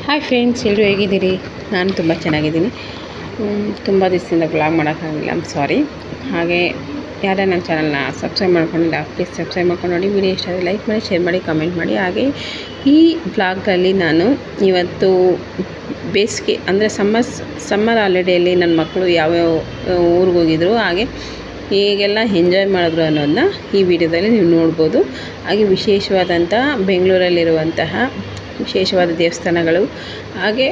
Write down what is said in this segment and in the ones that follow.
Hi friends, ಎಲ್ಲರೂ ಹೇಗಿದ್ದೀರಿ? ನಾನು ತುಂಬ ಚೆನ್ನಾಗಿದ್ದೀನಿ. ತುಂಬ ದಿವಸದಿಂದ ಬ್ಲಾಗ್ ಮಾಡೋಕ್ಕಾಗಿಲ್ಲ, ಸಾರಿ. ಹಾಗೆ ಯಾರೇ ನನ್ನ ಚಾನಲ್ನ ಸಬ್ಸ್ಕ್ರೈಬ್ ಮಾಡ್ಕೊಂಡಿಲ್ಲ, ಪ್ಲೀಸ್ ಸಬ್ಸ್ಕ್ರೈಬ್ ಮಾಡ್ಕೊಂಡು ನೋಡಿ. ವಿಡಿಯೋ ಇಷ್ಟ ಆದರೆ ಲೈಕ್ ಮಾಡಿ, ಶೇರ್ ಮಾಡಿ, ಕಮೆಂಟ್ ಮಾಡಿ. ಹಾಗೆ ಈ ಬ್ಲಾಗಲ್ಲಿ ನಾನು ಇವತ್ತು ಬೇಸಿಗೆ ಅಂದರೆ ಸಮ್ಮರ್ ಹಾಲಿಡೇಯಲ್ಲಿ ನನ್ನ ಮಕ್ಕಳು ಯಾವ್ಯಾವ ಊರಿಗೆ ಹೋಗಿದ್ರು, ಹಾಗೆ ಹೇಗೆಲ್ಲ ಎಂಜಾಯ್ ಮಾಡಿದ್ರು ಅನ್ನೋದನ್ನ ಈ ವಿಡಿಯೋದಲ್ಲಿ ನೀವು ನೋಡ್ಬೋದು. ಹಾಗೆ ವಿಶೇಷವಾದಂಥ ಬೆಂಗಳೂರಲ್ಲಿರುವಂತಹ ವಿಶೇಷವಾದ ದೇವಸ್ಥಾನಗಳು, ಹಾಗೆ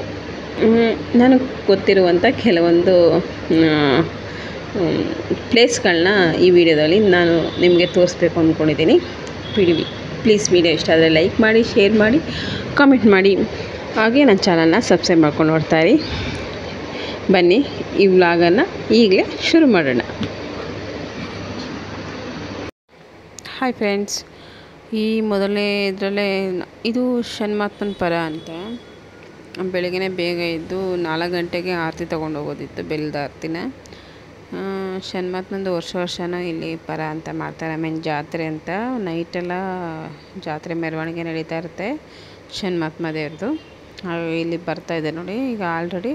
ನನಗೆ ಗೊತ್ತಿರುವಂಥ ಕೆಲವೊಂದು ಪ್ಲೇಸ್ಗಳನ್ನ ಈ ವಿಡಿಯೋದಲ್ಲಿ ನಾನು ನಿಮಗೆ ತೋರಿಸ್ಬೇಕು ಅಂದ್ಕೊಂಡಿದ್ದೀನಿ. ಪ್ಲೀಸ್ ವಿಡಿಯೋ ಇಷ್ಟ ಆದರೆ ಲೈಕ್ ಮಾಡಿ, ಶೇರ್ ಮಾಡಿ, ಕಾಮೆಂಟ್ ಮಾಡಿ. ಹಾಗೆ ನನ್ನ ಚಾನಲ್ನ ಸಬ್ಸ್ಕ್ರೈಬ್ ಮಾಡ್ಕೊಂಡು ನೋಡ್ತಾಯಿರಿ. ಬನ್ನಿ ಈ ವ್ಲಾಗನ್ನು ಈಗಲೇ ಶುರು ಮಾಡೋಣ. ಹಾಯ್ ಫ್ರೆಂಡ್ಸ್, ಈ ಮೊದಲನೇ ಇದರಲ್ಲೇ ಇದು ಷಣ್ಮಾತ್ಮನ ಪರ ಅಂತ. ಬೆಳಗ್ಗೆ ಬೇಗ ಎದ್ದು 4 ಗಂಟೆಗೆ ಆರತಿ ತೊಗೊಂಡು ಹೋಗೋದಿತ್ತು, ಬೆಲ್ಲದ ಆರತಿನ. ಷಣ್ಮಾತ್ಮಂದು ವರ್ಷನೂ ಇಲ್ಲಿ ಪರ ಅಂತ ಮಾಡ್ತಾರೆ. ಜಾತ್ರೆ ಅಂತ ನೈಟೆಲ್ಲ ಜಾತ್ರೆ ಮೆರವಣಿಗೆ ನಡೀತಾ ಇರುತ್ತೆ ಷಣ್ಮಾತ್ಮ ದೇವ್ರದ್ದು. ಇಲ್ಲಿ ಬರ್ತಾಯಿದೆ ನೋಡಿ. ಈಗ ಆಲ್ರೆಡಿ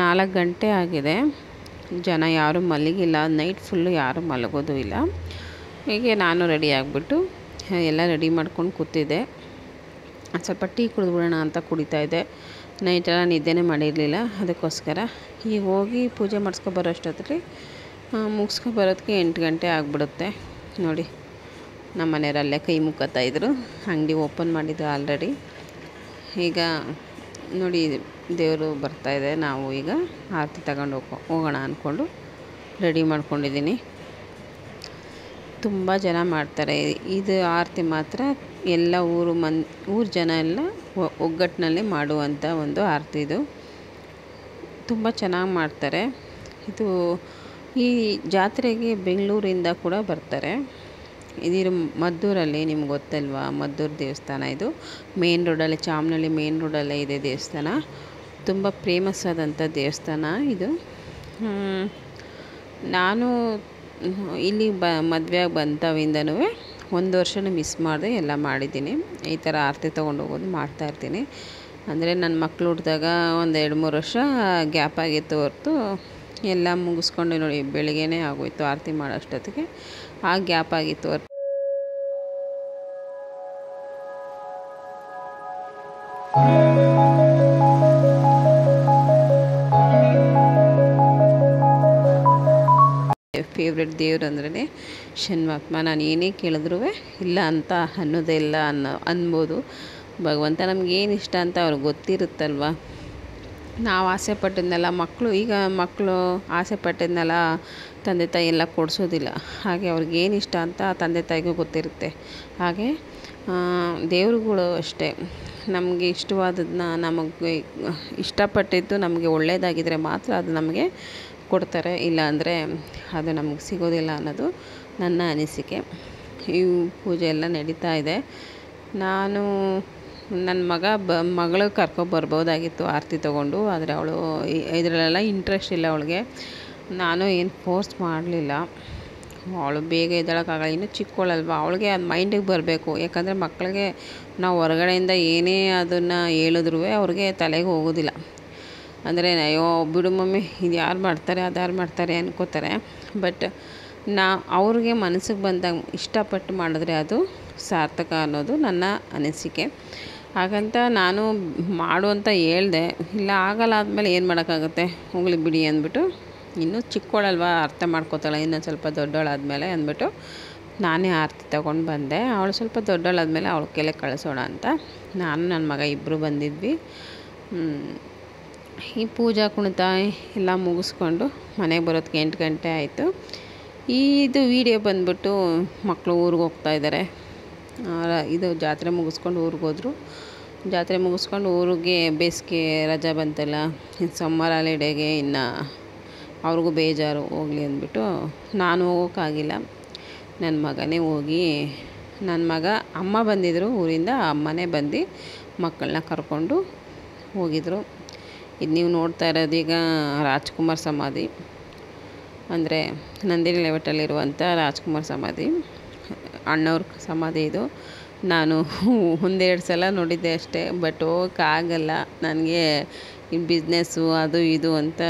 4 ಗಂಟೆ ಆಗಿದೆ, ಜನ ಯಾರೂ ಮಲಗಿಲ್ಲ. ನೈಟ್ ಫುಲ್ಲು ಯಾರೂ ಮಲಗೋದು ಇಲ್ಲ. ಹೀಗೆ ನಾನು ರೆಡಿ ಆಗಿಬಿಟ್ಟು ಎಲ್ಲ ರೆಡಿ ಮಾಡ್ಕೊಂಡು ಕೂತಿದ್ದೆ. ಸ್ವಲ್ಪ ಟೀ ಕುಡಿದ್ಬಿಡೋಣ ಅಂತ ಕುಡಿತಾಯಿದ್ದೆ. ನೈಟೆಲ್ಲ ನಿದ್ದೆನೇ ಮಾಡಿರಲಿಲ್ಲ, ಅದಕ್ಕೋಸ್ಕರ ಈಗ ಹೋಗಿ ಪೂಜೆ ಮಾಡಿಸ್ಕೊಬರೋ ಅಷ್ಟೊತ್ತಿಗೆ ಮುಗಿಸ್ಕೊಬರೋದಕ್ಕೆ 8 ಗಂಟೆ ಆಗಿಬಿಡುತ್ತೆ ನೋಡಿ. ನಮ್ಮ ಮನೆಯವರಲ್ಲೇ ಕೈ ಮುಕ್ಕತ್ತಾಯಿದ್ರು. ಅಂಗಡಿ ಓಪನ್ ಮಾಡಿದ್ರು ಆಲ್ರೆಡಿ. ಈಗ ನೋಡಿ ದೇವರು ಬರ್ತಾಯಿದೆ. ನಾವು ಈಗ ಆರತಿ ತಗೊಂಡು ಹೋಗೋಣ ಅಂದ್ಕೊಂಡು ರೆಡಿ ಮಾಡ್ಕೊಂಡಿದ್ದೀನಿ. ತುಂಬ ಜನ ಮಾಡ್ತಾರೆ ಇದು ಆರತಿ ಮಾತ್ರ. ಎಲ್ಲ ಊರು ಜನ ಎಲ್ಲ ಒಗ್ಗಟ್ಟಿನಲ್ಲಿ ಮಾಡುವಂಥ ಒಂದು ಆರತಿ ಇದು. ತುಂಬ ಚೆನ್ನಾಗಿ ಮಾಡ್ತಾರೆ ಇದು. ಈ ಜಾತ್ರೆಗೆ ಬೆಂಗಳೂರಿಂದ ಕೂಡ ಬರ್ತಾರೆ. ಇದು ಮದ್ದೂರಲ್ಲಿ, ನಿಮ್ಗೆ ಗೊತ್ತಲ್ವಾ ಮದ್ದೂರು ದೇವಸ್ಥಾನ. ಇದು ಮೇನ್ ರೋಡಲ್ಲಿ, ಚಾಮನಹಳ್ಳಿ ಮೇನ್ ರೋಡಲ್ಲೇ ಇದೆ ದೇವಸ್ಥಾನ. ತುಂಬ ಫೇಮಸ್ ಆದಂಥ ದೇವಸ್ಥಾನ ಇದು. ನಾನು ಇಲ್ಲಿ ಮದುವೆ ಬಂತವಿಂದನೂ 1 ವರ್ಷನೂ ಮಿಸ್ ಮಾಡಿದೆ, ಎಲ್ಲ ಮಾಡಿದ್ದೀನಿ. ಈ ಥರ ಆರತಿ ತೊಗೊಂಡು ಹೋಗೋದು ಮಾಡ್ತಾಯಿರ್ತೀನಿ. ಅಂದರೆ ನನ್ನ ಮಕ್ಕಳು ಹುಟ್ಟಿದಾಗ ಒಂದು 2-3 ವರ್ಷ ಗ್ಯಾಪ್ ಆಗಿತ್ತು ಹೊರತು ಎಲ್ಲ ಮುಗಿಸ್ಕೊಂಡು ನೋಡಿ ಬೆಳಿಗ್ಗೆನೇ ಆಗೋಯ್ತು ಆರತಿ ಮಾಡೋ ಅಷ್ಟೊತ್ತಿಗೆ. ಆ ಗ್ಯಾಪ್ ಆಗಿತ್ತು ಹೊರತು ಫೇವ್ರೆಟ್ ದೇವ್ರು ಅಂದ್ರೆ ಷಣ್ಮಾತ್ಮ. ನಾನು ಏನೇ ಕೇಳಿದ್ರೂ ಇಲ್ಲ ಅಂತ ಅನ್ನೋದೇ ಇಲ್ಲ ಅನ್ಬೋದು. ಭಗವಂತ ನಮಗೇನು ಇಷ್ಟ ಅಂತ ಅವ್ರಿಗೆ ಗೊತ್ತಿರುತ್ತಲ್ವ. ನಾವು ಆಸೆ ಪಟ್ಟಿದ್ನೆಲ್ಲ ಮಕ್ಕಳು ಆಸೆ ಪಟ್ಟಿದ್ನೆಲ್ಲ ತಂದೆ ತಾಯಿ ಎಲ್ಲ ಕೊಡಿಸೋದಿಲ್ಲ. ಹಾಗೆ ಅವ್ರಿಗೇನು ಇಷ್ಟ ಅಂತ ತಂದೆ ತಾಯಿಗೂ ಗೊತ್ತಿರುತ್ತೆ. ಹಾಗೆ ದೇವ್ರುಗಳು ಅಷ್ಟೇ, ನಮಗೆ ಇಷ್ಟವಾದದನ್ನ, ನಮಗೆ ಇಷ್ಟಪಟ್ಟಿದ್ದು ನಮಗೆ ಒಳ್ಳೆಯದಾಗಿದ್ದರೆ ಮಾತ್ರ ಅದು ನಮಗೆ ಕೊಡ್ತಾರೆ, ಇಲ್ಲ ಅಂದರೆ ಅದು ನಮಗೆ ಸಿಗೋದಿಲ್ಲ ಅನ್ನೋದು ನನ್ನ ಅನಿಸಿಕೆ. ಈ ಪೂಜೆ ಎಲ್ಲ ನಡೀತಾ ಇದೆ. ನಾನು ನನ್ನ ಮಗಳು ಕರ್ಕೊಬರ್ಬೋದಾಗಿತ್ತು ಆರತಿ ತೊಗೊಂಡು, ಆದರೆ ಅವಳು ಇದರಲ್ಲೆಲ್ಲ ಇಂಟ್ರೆಸ್ಟ್ ಇಲ್ಲ ಅವಳಿಗೆ. ನಾನು ಏನು ಫೋರ್ಸ್ ಮಾಡಲಿಲ್ಲ. ಅವಳು ಬೇಗ ಎದ್ದೇಳೋಕ್ಕಾಗಲ್ಲ, ಇನ್ನೂ ಚಿಕ್ಕವಳಲ್ವ. ಅವಳಿಗೆ ಅದು ಮೈಂಡಿಗೆ ಬರಬೇಕು. ಯಾಕಂದರೆ ಮಕ್ಕಳಿಗೆ ನಾವು ಹೊರಗಡೆಯಿಂದ ಏನೇ ಅದನ್ನು ಹೇಳಿದ್ರೂ ಅವ್ರಿಗೆ ತಲೆಗೆ ಹೋಗೋದಿಲ್ಲ. ಅಂದರೆ ಅಯ್ಯೋ ಬಿಡು ಮಮ್ಮಿ, ಇದು ಯಾರು ಮಾಡ್ತಾರೆ, ಅದು ಯಾರು ಮಾಡ್ತಾರೆ ಅನ್ಕೋತಾರೆ. ಬಟ್ ಅವ್ರಿಗೆ ಮನಸ್ಸಿಗೆ ಬಂದಾಗ ಇಷ್ಟಪಟ್ಟು ಮಾಡಿದ್ರೆ ಅದು ಸಾರ್ಥಕ ಅನ್ನೋದು ನನ್ನ ಅನಿಸಿಕೆ. ಹಾಗಂತ ನಾನು ಮಾಡು ಅಂತ ಹೇಳಿದೆ. ಇಲ್ಲ ಆಗಲ್ಲ, ಆದಮೇಲೆ ಏನು ಮಾಡೋಕ್ಕಾಗುತ್ತೆ, ಹೋಗಲಿ ಬಿಡಿ ಅಂದ್ಬಿಟ್ಟು, ಇನ್ನೂ ಚಿಕ್ಕವಳಲ್ವ ಅರ್ಥ ಮಾಡ್ಕೋತಾಳೆ, ಇನ್ನೂ ಸ್ವಲ್ಪ ದೊಡ್ಡವಳಾದಮೇಲೆ ಅಂದ್ಬಿಟ್ಟು ನಾನೇ ಆರತಿ ತೊಗೊಂಡು ಬಂದೆ. ಅವಳು ಸ್ವಲ್ಪ ದೊಡ್ಡವಳಾದಮೇಲೆ ಅವಳ ಕೆಲೆ ಕಳಿಸೋಣ ಅಂತ ನಾನು ನನ್ನ ಮಗ ಇಬ್ಬರು ಬಂದಿದ್ವಿ. ಈ ಪೂಜಾ ಕುಣಿತ ಎಲ್ಲ ಮುಗಿಸ್ಕೊಂಡು ಮನೆಗೆ ಬರೋದಕ್ಕೆ 8 ಗಂಟೆ ಆಯಿತು. ಇದು ವಿಡಿಯೋ ಬಂದ್ಬಿಟ್ಟು ಮಕ್ಕಳು ಊರಿಗೆ ಹೋಗ್ತಾಯಿದ್ದಾರೆ. ಇದು ಜಾತ್ರೆ ಮುಗಿಸ್ಕೊಂಡು ಊರಿಗೆ ಹೋದರು. ಜಾತ್ರೆ ಮುಗಿಸ್ಕೊಂಡು ಊರಿಗೆ ಬೇಸಿಗೆ ರಜೆ ಬಂತಲ್ಲ, ಸಮ್ಮರ್ ಹಾಲಿಡೇಗೆ ಇನ್ನು ಅವ್ರಿಗೂ ಬೇಜಾರು, ಹೋಗಲಿ ಅಂದ್ಬಿಟ್ಟು ನಾನು ಹೋಗೋಕ್ಕಾಗಿಲ್ಲ. ನನ್ನ ಮಗನೇ ಹೋಗಿ, ನನ್ನ ಮಗ ಅಮ್ಮ ಬಂದಿದ್ದರು ಊರಿಂದ, ಅಮ್ಮನೇ ಬಂದು ಮಕ್ಕಳನ್ನ ಕರ್ಕೊಂಡು ಹೋಗಿದ್ರು. ಇದು ನೀವು ನೋಡ್ತಾ ಇರೋದು ಈಗ ರಾಜ್ಕುಮಾರ್ ಸಮಾಧಿ, ಅಂದರೆ ನಂದಿನಿ ಲೇಔಟಲ್ಲಿರುವಂಥ ರಾಜ್ಕುಮಾರ್ ಸಮಾಧಿ, ಅಣ್ಣವ್ರ ಸಮಾಧಿ ಇದು. ನಾನು ಒಂದೆರಡು ಸಲ ನೋಡಿದ್ದೆ ಅಷ್ಟೇ. ಬಟ್ ಹೋಗೋಕ್ಕಾಗಲ್ಲ ನನಗೆ. ಈ ಬಿಸ್ನೆಸ್ಸು ಅದು ಇದು ಅಂತ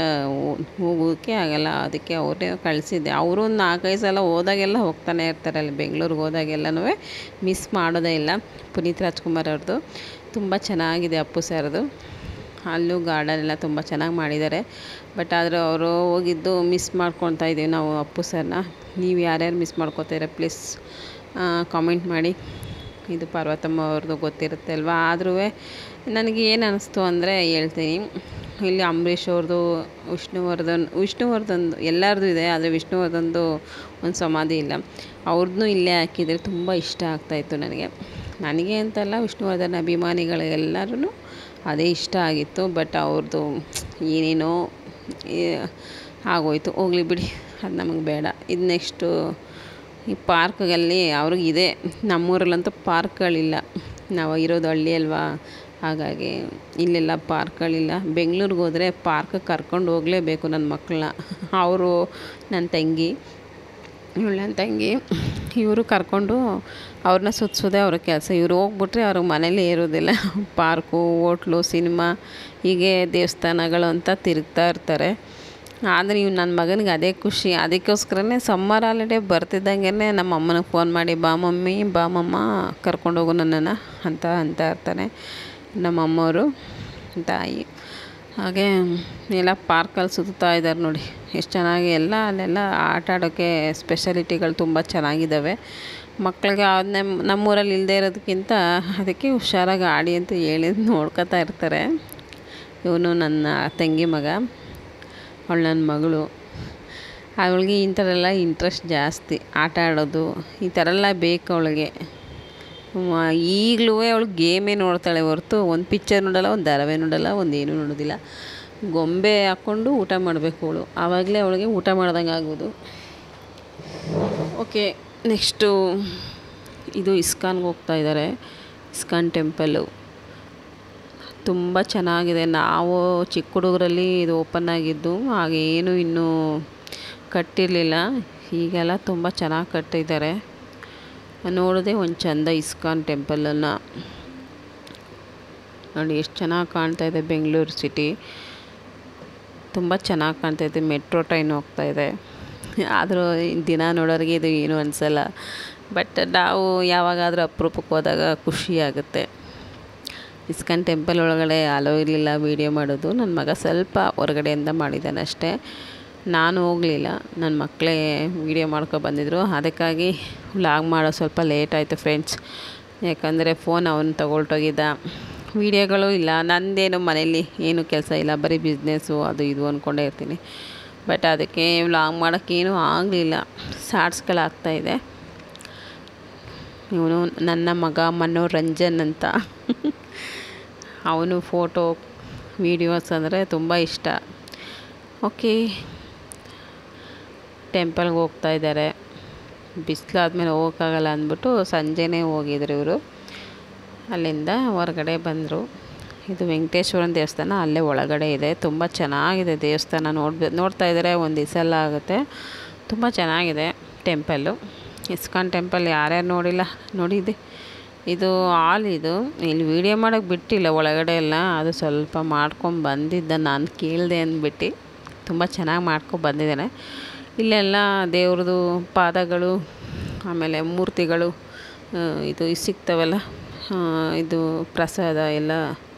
ಹೋಗೋಕ್ಕೆ ಆಗಲ್ಲ. ಅದಕ್ಕೆ ಅವರೇ ಕಳಿಸಿದ್ದೆ. ಅವರು ಒಂದು 4-5 ಸಲ ಹೋದಾಗೆಲ್ಲ ಹೋಗ್ತಾನೆ ಇರ್ತಾರೆ. ಅಲ್ಲಿ ಬೆಂಗಳೂರಿಗೆ ಹೋದಾಗೆಲ್ಲನೂ ಮಿಸ್ ಮಾಡೋದೇ ಇಲ್ಲ. ಪುನೀತ್ ರಾಜ್ಕುಮಾರ್ ಅವ್ರದ್ದು ತುಂಬ ಚೆನ್ನಾಗಿದೆ, ಅಪ್ಪು ಸರ್ದು. ಅಲ್ಲೂ ಗಾರ್ಡನ್ ಎಲ್ಲ ತುಂಬ ಚೆನ್ನಾಗಿ ಮಾಡಿದ್ದಾರೆ. ಬಟ್ ಆದರೆ ಅವರು ಹೋಗಿದ್ದು ಮಿಸ್ ಮಾಡ್ಕೊತಾ ಇದ್ದೀವಿ ನಾವು ಅಪ್ಪು ಸರ್ನ. ನೀವು ಯಾರ್ಯಾರು ಮಿಸ್ ಮಾಡ್ಕೊತೀರ ಪ್ಲೀಸ್ ಕಾಮೆಂಟ್ ಮಾಡಿ. ಇದು ಪಾರ್ವತಮ್ಮ ಅವ್ರದ್ದು ಗೊತ್ತಿರುತ್ತೆ ಅಲ್ವಾ. ಆದರೂ ನನಗೆ ಏನು ಅನ್ನಿಸ್ತು ಅಂದರೆ ಹೇಳ್ತೀನಿ. ಇಲ್ಲಿ ಅಂಬರೀಷ್ ಅವ್ರದ್ದು, ವಿಷ್ಣುವರ್ಧನ್ದು ಎಲ್ಲರದ್ದು ಇದೆ. ಆದರೆ ವಿಷ್ಣುವರ್ಧನ್ದು ಒಂದು ಸಮಾಧಿ ಇಲ್ಲ. ಅವ್ರದ್ದು ಇಲ್ಲೇ ಹಾಕಿದರೆ ತುಂಬ ಇಷ್ಟ ಆಗ್ತಾಯಿತ್ತು ನನಗೆ ಅಂತಲ್ಲ, ವಿಷ್ಣುವರ್ಧನ್ ಅಭಿಮಾನಿಗಳಿಗೆಲ್ಲರೂ ಅದೇ ಇಷ್ಟ ಆಗಿತ್ತು. ಬಟ್ ಅವ್ರದ್ದು ಏನೇನೋ ಆಗೋಯ್ತು. ಹೋಗಲಿ ಬಿಡಿ, ಅದು ನಮಗೆ ಬೇಡ. ಇದು ನೆಕ್ಸ್ಟು ಈ ಪಾರ್ಕ್ಗಳಲ್ಲಿ ಅವ್ರಿಗಿದೆ. ನಮ್ಮೂರಲ್ಲಂತೂ ಪಾರ್ಕ್ಗಳಿಲ್ಲ. ನಾವು ಇರೋದು ಹಳ್ಳಿ ಅಲ್ವಾ, ಹಾಗಾಗಿ ಇಲ್ಲೆಲ್ಲ ಪಾರ್ಕ್ಗಳಿಲ್ಲ. ಬೆಂಗಳೂರಿಗೆ ಹೋದರೆ ಪಾರ್ಕ್ಗೆ ಕರ್ಕೊಂಡು ಹೋಗಲೇಬೇಕು ನನ್ನ ಮಕ್ಕಳನ್ನ. ಅವರು ನನ್ನ ತಂಗಿ ಇವರು ಕರ್ಕೊಂಡು ಅವ್ರನ್ನ ಸುತ್ತಿಸೋದೇ ಅವ್ರ ಕೆಲಸ. ಇವ್ರು ಹೋಗ್ಬಿಟ್ರೆ ಅವ್ರಿಗೆ ಮನೇಲೇ ಇರೋದಿಲ್ಲ. ಪಾರ್ಕು, ಹೋಟ್ಲು, ಸಿನಿಮಾ, ಹೀಗೆ ದೇವಸ್ಥಾನಗಳು ಅಂತ ತಿರುಗ್ತಾ ಇರ್ತಾರೆ. ಆದರೆ ಇವು ನನ್ನ ಮಗನಿಗೆ ಅದೇ ಖುಷಿ. ಅದಕ್ಕೋಸ್ಕರನೇ ಸಮ್ಮರ್ ಹಾಲಿಡೇ ಬರ್ತಿದ್ದಂಗೆ ನಮ್ಮ ಅಮ್ಮನಿಗೆ ಫೋನ್ ಮಾಡಿ, ಬಾ ಮಮ್ಮಿ, ಬಾ ಮಮ್ಮ, ಕರ್ಕೊಂಡೋಗು ನನ್ನನ್ನು ಅಂತ ಇರ್ತಾನೆ ನಮ್ಮ ಅಮ್ಮವರು ತಾಯಿ. ಹಾಗೆ ಎಲ್ಲ ಪಾರ್ಕಲ್ಲಿ ಸುತ್ತಾ ಇದ್ದಾರೆ ನೋಡಿ, ಎಷ್ಟು ಚೆನ್ನಾಗಿ. ಅಲ್ಲೆಲ್ಲ ಆಟ ಆಡೋಕ್ಕೆ ಸ್ಪೆಷಾಲಿಟಿಗಳು ತುಂಬ ಚೆನ್ನಾಗಿದ್ದಾವೆ. ಮಕ್ಕಳಿಗೆ ಅದನ್ನೇ ನಮ್ಮೂರಲ್ಲಿ ಇಲ್ಲದೆ ಇರೋದಕ್ಕಿಂತ ಅದಕ್ಕೆ ಹುಷಾರಾಗಿ ಆಡಿ ಅಂತ ಹೇಳಿ ನೋಡ್ಕೊತಾ ಇರ್ತಾರೆ. ಇವನು ನನ್ನ ತಂಗಿ ಮಗ, ಅವಳು ನನ್ನ ಮಗಳು. ಅವಳಿಗೆ ಇಂಥವೆಲ್ಲ ಇಂಟ್ರೆಸ್ಟ್ ಜಾಸ್ತಿ. ಆಟ ಆಡೋದು ಈ ಥರ ಎಲ್ಲ ಬೇಕು ಅವಳಿಗೆ. ಈಗಲೂ ಅವಳು ಗೇಮೇ ನೋಡ್ತಾಳೆ ಹೊರತು ಒಂದು ಪಿಕ್ಚರ್ ನೋಡೋಲ್ಲ, ಒಂದು ಧಾರಾವಾಹಿ ನೋಡೋಲ್ಲ, ಒಂದು ಏನೂ ನೋಡೋದಿಲ್ಲ. ಗೊಂಬೆ ಹಾಕ್ಕೊಂಡು ಊಟ ಮಾಡಬೇಕು ಅವಳು. ಆವಾಗಲೇ ಅವಳಿಗೆ ಊಟ ಮಾಡ್ದಂಗೆ ಆಗೋದು. ಓಕೆ, ನೆಕ್ಸ್ಟು ಇದು ಇಸ್ಕಾನ್ಗೆ ಹೋಗ್ತಾ ಇದ್ದಾರೆ. ಇಸ್ಕಾನ್ ಟೆಂಪಲ್ಲು ತುಂಬ ಚೆನ್ನಾಗಿದೆ. ನಾವು ಚಿಕ್ಕ ಹುಡುಗರಲ್ಲಿ ಇದು ಓಪನ್ ಆಗಿದ್ದು, ಹಾಗೇನು ಇನ್ನೂ ಕಟ್ಟಿರಲಿಲ್ಲ. ಈಗೆಲ್ಲ ತುಂಬ ಚೆನ್ನಾಗಿ ಕಟ್ಟಿದ್ದಾರೆ. ನೋಡಿದೆ ಒಂದು ಚಂದ ಇಸ್ಕಾನ್ ಟೆಂಪಲನ್ನು ನೋಡಿ, ಎಷ್ಟು ಚೆನ್ನಾಗಿ ಕಾಣ್ತಾಯಿದೆ. ಬೆಂಗಳೂರು ಸಿಟಿ ತುಂಬ ಚೆನ್ನಾಗಿ ಕಾಣ್ತಾಯಿದೆ. ಮೆಟ್ರೋ ಟ್ರೈನ್ ಹೋಗ್ತಾಯಿದೆ. ಆದರೂ ದಿನ ನೋಡೋರಿಗೆ ಇದು ಏನೂ ಅನಿಸಲ್ಲ. ಬಟ್ ನಾವು ಯಾವಾಗಾದರೂ ಅಪರೂಪಕ್ಕೆ ಹೋದಾಗ ಖುಷಿಯಾಗುತ್ತೆ. ಇಸ್ಕಾನ್ ಟೆಂಪಲ್ ಒಳಗಡೆ ಅಲೋ ಇರಲಿಲ್ಲ ವೀಡಿಯೋ ಮಾಡೋದು. ನನ್ನ ಮಗ ಸ್ವಲ್ಪ ಹೊರಗಡೆಯಿಂದ ಮಾಡಿದ್ದಾನೆ ಅಷ್ಟೇ. ನಾನು ಹೋಗಲಿಲ್ಲ, ನನ್ನ ಮಕ್ಕಳೇ ವೀಡಿಯೋ ಮಾಡ್ಕೊ ಬಂದಿದ್ದರು. ಅದಕ್ಕಾಗಿ ವ್ಲಾಗ್ ಮಾಡೋ ಸ್ವಲ್ಪ ಲೇಟ್ ಆಯಿತು ಫ್ರೆಂಡ್ಸ್. ಯಾಕಂದರೆ ಫೋನ್ ಅವನು ತಗೊಳ್ಟೋಗಿದ್ದ. ವೀಡಿಯೋಗಳು ಇಲ್ಲ, ನಂದೇನು ಮನೇಲಿ ಏನು ಕೆಲಸ ಇಲ್ಲ, ಬರೀ ಬಿಸ್ನೆಸ್ಸು ಅದು ಇದು ಅಂದ್ಕೊಂಡೇ ಇರ್ತೀನಿ. ಬಟ್ ಅದಕ್ಕೆ ವ್ಲಾಗ್ ಮಾಡೋಕ್ಕೇನೂ ಆಗಲಿಲ್ಲ. ಶಾರ್ಟ್ಸ್ಗಳಾಗ್ತಾಯಿದೆ. ಇವನು ನನ್ನ ಮಗ ಮನೋರಂಜನ್ ಅಂತ. ಅವನು ಫೋಟೋ ವೀಡಿಯೋಸ್ ಅಂದರೆ ತುಂಬ ಇಷ್ಟ. ಓಕೆ, ಟೆಂಪಲ್ಗೆ ಹೋಗ್ತಾ ಇದ್ದಾರೆ. ಬಿಸಿಲಾದ್ಮೇಲೆ ಹೋಗೋಕ್ಕಾಗಲ್ಲ ಅಂದ್ಬಿಟ್ಟು ಸಂಜೆನೇ ಹೋಗಿದ್ರು ಇವರು. ಅಲ್ಲಿಂದ ಹೊರಗಡೆ ಬಂದರು. ಇದು ವೆಂಕಟೇಶ್ವರನ ದೇವಸ್ಥಾನ ಅಲ್ಲೇ ಒಳಗಡೆ ಇದೆ. ತುಂಬ ಚೆನ್ನಾಗಿದೆ ದೇವಸ್ಥಾನ. ನೋಡ್ತಾ ಇದ್ದಾರೆ, ಒಂದು ದಿವಸ ಎಲ್ಲ ಆಗುತ್ತೆ. ತುಂಬ ಚೆನ್ನಾಗಿದೆ ಟೆಂಪಲ್ಲು. ಇಸ್ಕಾನ್ ಟೆಂಪಲ್ ಯಾರ್ಯಾರು ನೋಡಿಲ್ಲ ನೋಡಿದ್ದೆ. ಇದು ಹಾಲ್. ಇದು ಇಲ್ಲಿ ವೀಡಿಯೋ ಮಾಡೋಕ್ಕೆ ಬಿಟ್ಟಿಲ್ಲ ಒಳಗಡೆ ಎಲ್ಲ. ಅದು ಸ್ವಲ್ಪ ಮಾಡ್ಕೊಂಡು ಬಂದಿದ್ದ, ನಾನು ಕೇಳಿದೆ ಅಂದ್ಬಿಟ್ಟು. ತುಂಬ ಚೆನ್ನಾಗಿ ಮಾಡ್ಕೊಂಡು ಬಂದಿದ್ದಾನೆ. ಇಲ್ಲೆಲ್ಲ ದೇವ್ರದ್ದು ಪಾದಗಳು, ಆಮೇಲೆ ಮೂರ್ತಿಗಳು ಇದು ಸಿಗ್ತವಲ್ಲ, ಇದು ಪ್ರಸಾದ ಎಲ್ಲ